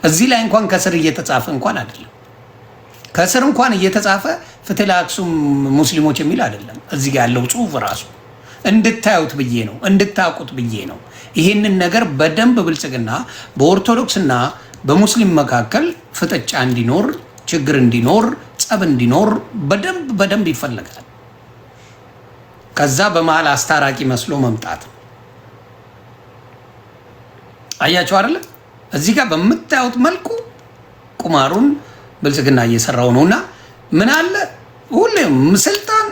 እዚህ ላይ እንኳን ከስር እየተጻፈ እንኳን አይደለም። ከስር እንኳን እየተጻፈ ፍትህ ለአክሱም ሙስሊሞች የሚል አይደለም። እዚህ ጋር ያለው ጽሁፍ ራሱ እንድታዩት ብዬ ነው፣ እንድታውቁት ብዬ ነው። ይሄንን ነገር በደንብ ብልጽግና በኦርቶዶክስና በሙስሊም መካከል ፍጥጫ እንዲኖር፣ ችግር እንዲኖር፣ ጸብ እንዲኖር በደንብ ይፈለጋል። ከዛ በመሃል አስታራቂ መስሎ መምጣት አያችሁ አይደለ? እዚህ ጋር በምታዩት መልኩ ቁማሩን ብልጽግና እየሰራው ነውና ምን አለ ሁሌም ስልጣን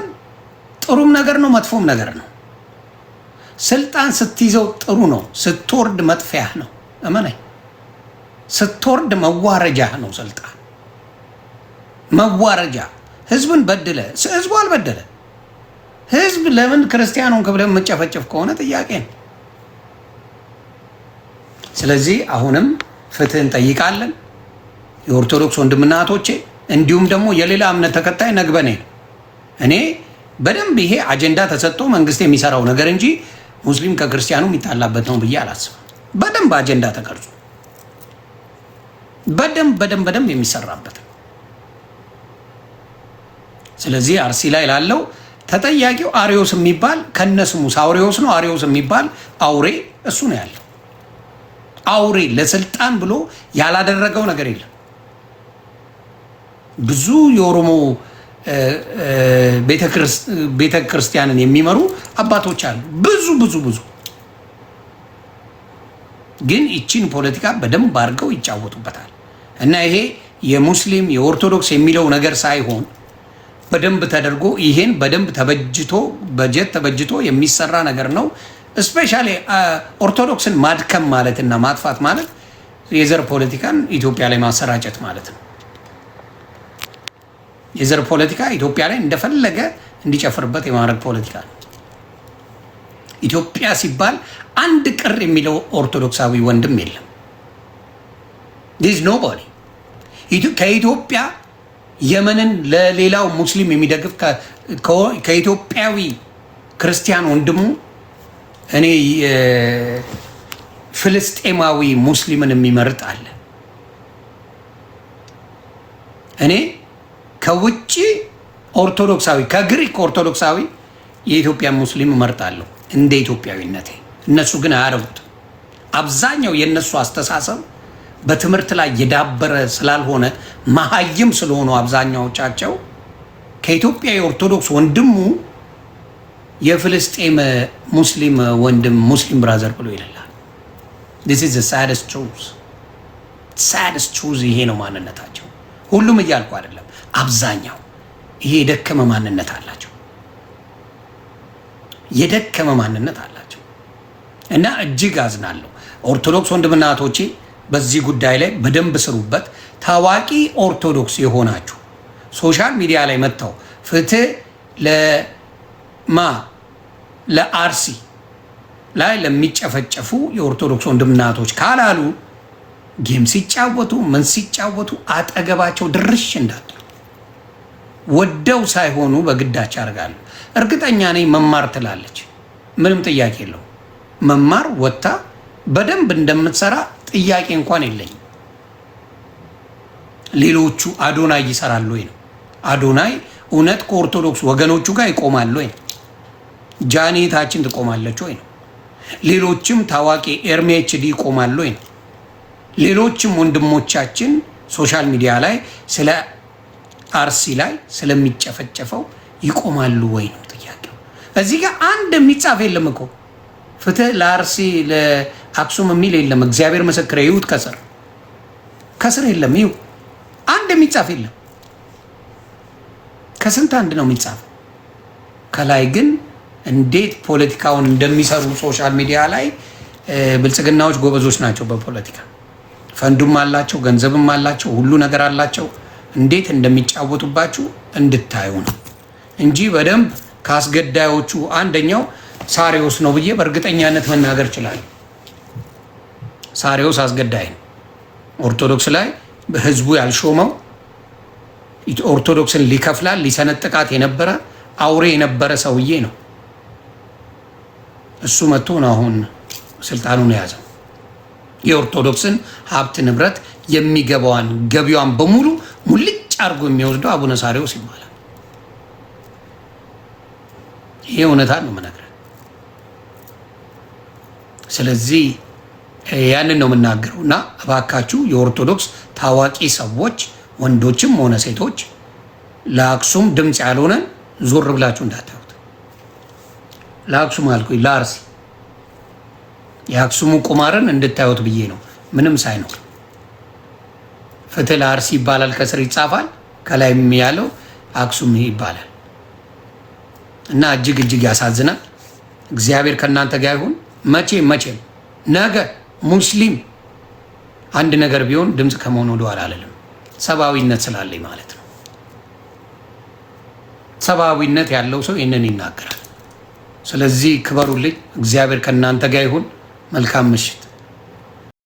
ጥሩም ነገር ነው፣ መጥፎም ነገር ነው። ስልጣን ስትይዘው ጥሩ ነው፣ ስትወርድ መጥፊያህ ነው። እመነኝ፣ ስትወርድ መዋረጃህ ነው። ስልጣን መዋረጃ። ህዝብን በድለ፣ ህዝቡ አልበደለ። ህዝብ ለምን ክርስቲያኑን ክብለን መጨፈጨፍ ከሆነ ጥያቄ ነው። ስለዚህ አሁንም ፍትህ እንጠይቃለን። የኦርቶዶክስ ወንድምና እህቶቼ እንዲሁም ደግሞ የሌላ እምነት ተከታይ ነግበኔ ነው። እኔ በደንብ ይሄ አጀንዳ ተሰጥቶ መንግስት የሚሰራው ነገር እንጂ ሙስሊም ከክርስቲያኑ የሚጣላበት ነው ብዬ አላስብም። በደንብ አጀንዳ ተቀርጾ በደንብ የሚሰራበት። ስለዚህ አርሲ ላይ ላለው ተጠያቂው አሪዮስ የሚባል ከነስሙ ሳውሪዮስ ነው። አሪዮስ የሚባል አውሬ እሱ ነው ያለው። አውሬ ለስልጣን ብሎ ያላደረገው ነገር የለም። ብዙ የኦሮሞ ቤተ ክርስቲያንን የሚመሩ አባቶች አሉ። ብዙ ግን ይቺን ፖለቲካ በደንብ አድርገው ይጫወቱበታል። እና ይሄ የሙስሊም የኦርቶዶክስ የሚለው ነገር ሳይሆን በደንብ ተደርጎ ይሄን በደንብ ተበጅቶ በጀት ተበጅቶ የሚሰራ ነገር ነው። እስፔሻሊ ኦርቶዶክስን ማድከም ማለትና ማጥፋት ማለት የዘር ፖለቲካን ኢትዮጵያ ላይ ማሰራጨት ማለት ነው። የዘር ፖለቲካ ኢትዮጵያ ላይ እንደፈለገ እንዲጨፍርበት የማድረግ ፖለቲካ ነው። ኢትዮጵያ ሲባል አንድ ቅር የሚለው ኦርቶዶክሳዊ ወንድም የለም። ዲስ ኖቦዲ ከኢትዮጵያ የመንን ለሌላው ሙስሊም የሚደግፍ ከኢትዮጵያዊ ክርስቲያን ወንድሙ እኔ ፍልስጤማዊ ሙስሊምን የሚመርጥ አለ። እኔ ከውጭ ኦርቶዶክሳዊ ከግሪክ ኦርቶዶክሳዊ የኢትዮጵያ ሙስሊም እመርጣለሁ እንደ ኢትዮጵያዊነቴ። እነሱ ግን አያረጉትም። አብዛኛው የነሱ አስተሳሰብ በትምህርት ላይ የዳበረ ስላልሆነ መሀይም ስለሆኑ አብዛኛዎቻቸው ከኢትዮጵያ የኦርቶዶክስ ወንድሙ የፍልስጤም ሙስሊም ወንድም ሙስሊም ብራዘር ብሎ ይላል። this is the saddest truth ይሄ ነው ማንነታቸው። ሁሉም እያልኩ አይደለም፣ አብዛኛው ይሄ የደከመ ማንነት አላቸው። የደከመ ማንነት አላቸው እና እጅግ አዝናለሁ። ኦርቶዶክስ ወንድምና እህቶቼ በዚህ ጉዳይ ላይ በደንብ ስሩበት። ታዋቂ ኦርቶዶክስ የሆናችሁ ሶሻል ሚዲያ ላይ መጥተው ፍትህ ለአርሲ ላይ ለሚጨፈጨፉ የኦርቶዶክስ ወንድምና እህቶች ካላሉ ጌም ሲጫወቱ ምን ሲጫወቱ አጠገባቸው ድርሽ እንዳትሉ። ወደው ሳይሆኑ በግዳች ያደርጋሉ። እርግጠኛ ነኝ መማር ትላለች፣ ምንም ጥያቄ የለው። መማር ወጥታ በደንብ እንደምትሰራ ጥያቄ እንኳን የለኝም። ሌሎቹ አዶናይ ይሰራሉ ወይ ነው? አዶናይ እውነት ከኦርቶዶክስ ወገኖቹ ጋር ይቆማሉ ወይ ነው? ጃኔታችን ትቆማለች ወይ ነው? ሌሎችም ታዋቂ ኤርሜችዲ ይቆማሉ ወይ ነው? ሌሎችም ወንድሞቻችን ሶሻል ሚዲያ ላይ ስለ አርሲ ላይ ስለሚጨፈጨፈው ይቆማሉ ወይ ነው ጥያቄው። እዚህ ጋር አንድ የሚጻፍ የለም እኮ ፍትህ ለአርሲ ለአክሱም የሚል የለም። እግዚአብሔር ምስክር ይሁት ከስር የለም። ይሁ አንድ የሚጻፍ የለም። ከስንት አንድ ነው የሚጻፍ። ከላይ ግን እንዴት ፖለቲካውን እንደሚሰሩ ሶሻል ሚዲያ ላይ ብልጽግናዎች ጎበዞች ናቸው። በፖለቲካ ፈንዱም አላቸው፣ ገንዘብም አላቸው፣ ሁሉ ነገር አላቸው። እንዴት እንደሚጫወቱባችሁ እንድታዩ ነው እንጂ በደንብ ከአስገዳዮቹ አንደኛው ሳሪዎስ ነው ብዬ በእርግጠኛነት መናገር እችላለሁ። ሳሪዎስ አስገዳይ ነው። ኦርቶዶክስ ላይ ህዝቡ ያልሾመው ኦርቶዶክስን ሊከፍላል ሊሰነጥቃት የነበረ አውሬ የነበረ ሰውዬ ነው። እሱ መጥቶ ነው አሁን ስልጣኑን የያዘው። የኦርቶዶክስን ሀብት ንብረት የሚገባዋን ገቢዋን በሙሉ ሙልጭ አድርጎ የሚወስደው አቡነ ሳሪዎስ ይባላል። ይሄ እውነታን ነው የምነግርህ። ስለዚህ ያንን ነው የምናገረው እና እባካችሁ የኦርቶዶክስ ታዋቂ ሰዎች ወንዶችም ሆነ ሴቶች ለአክሱም ድምፅ ያልሆነን ዞር ብላችሁ እንዳታዩት። ለአክሱም አልኩኝ ለአርሲ የአክሱሙ ቁማርን እንድታዩት ብዬ ነው። ምንም ሳይኖር ፍትህ ለአርሲ ይባላል፣ ከስር ይጻፋል፣ ከላይም ያለው አክሱም ይባላል እና እጅግ እጅግ ያሳዝናል። እግዚአብሔር ከእናንተ ጋር ይሁን። መቼም ነገ ሙስሊም አንድ ነገር ቢሆን ድምፅ ከመሆን ወደኋላ አልልም። ሰብአዊነት ስላለኝ ማለት ነው። ሰብአዊነት ያለው ሰው ይህንን ይናገራል። ስለዚህ ክበሩልኝ። እግዚአብሔር ከእናንተ ጋር ይሁን። መልካም ምሽት።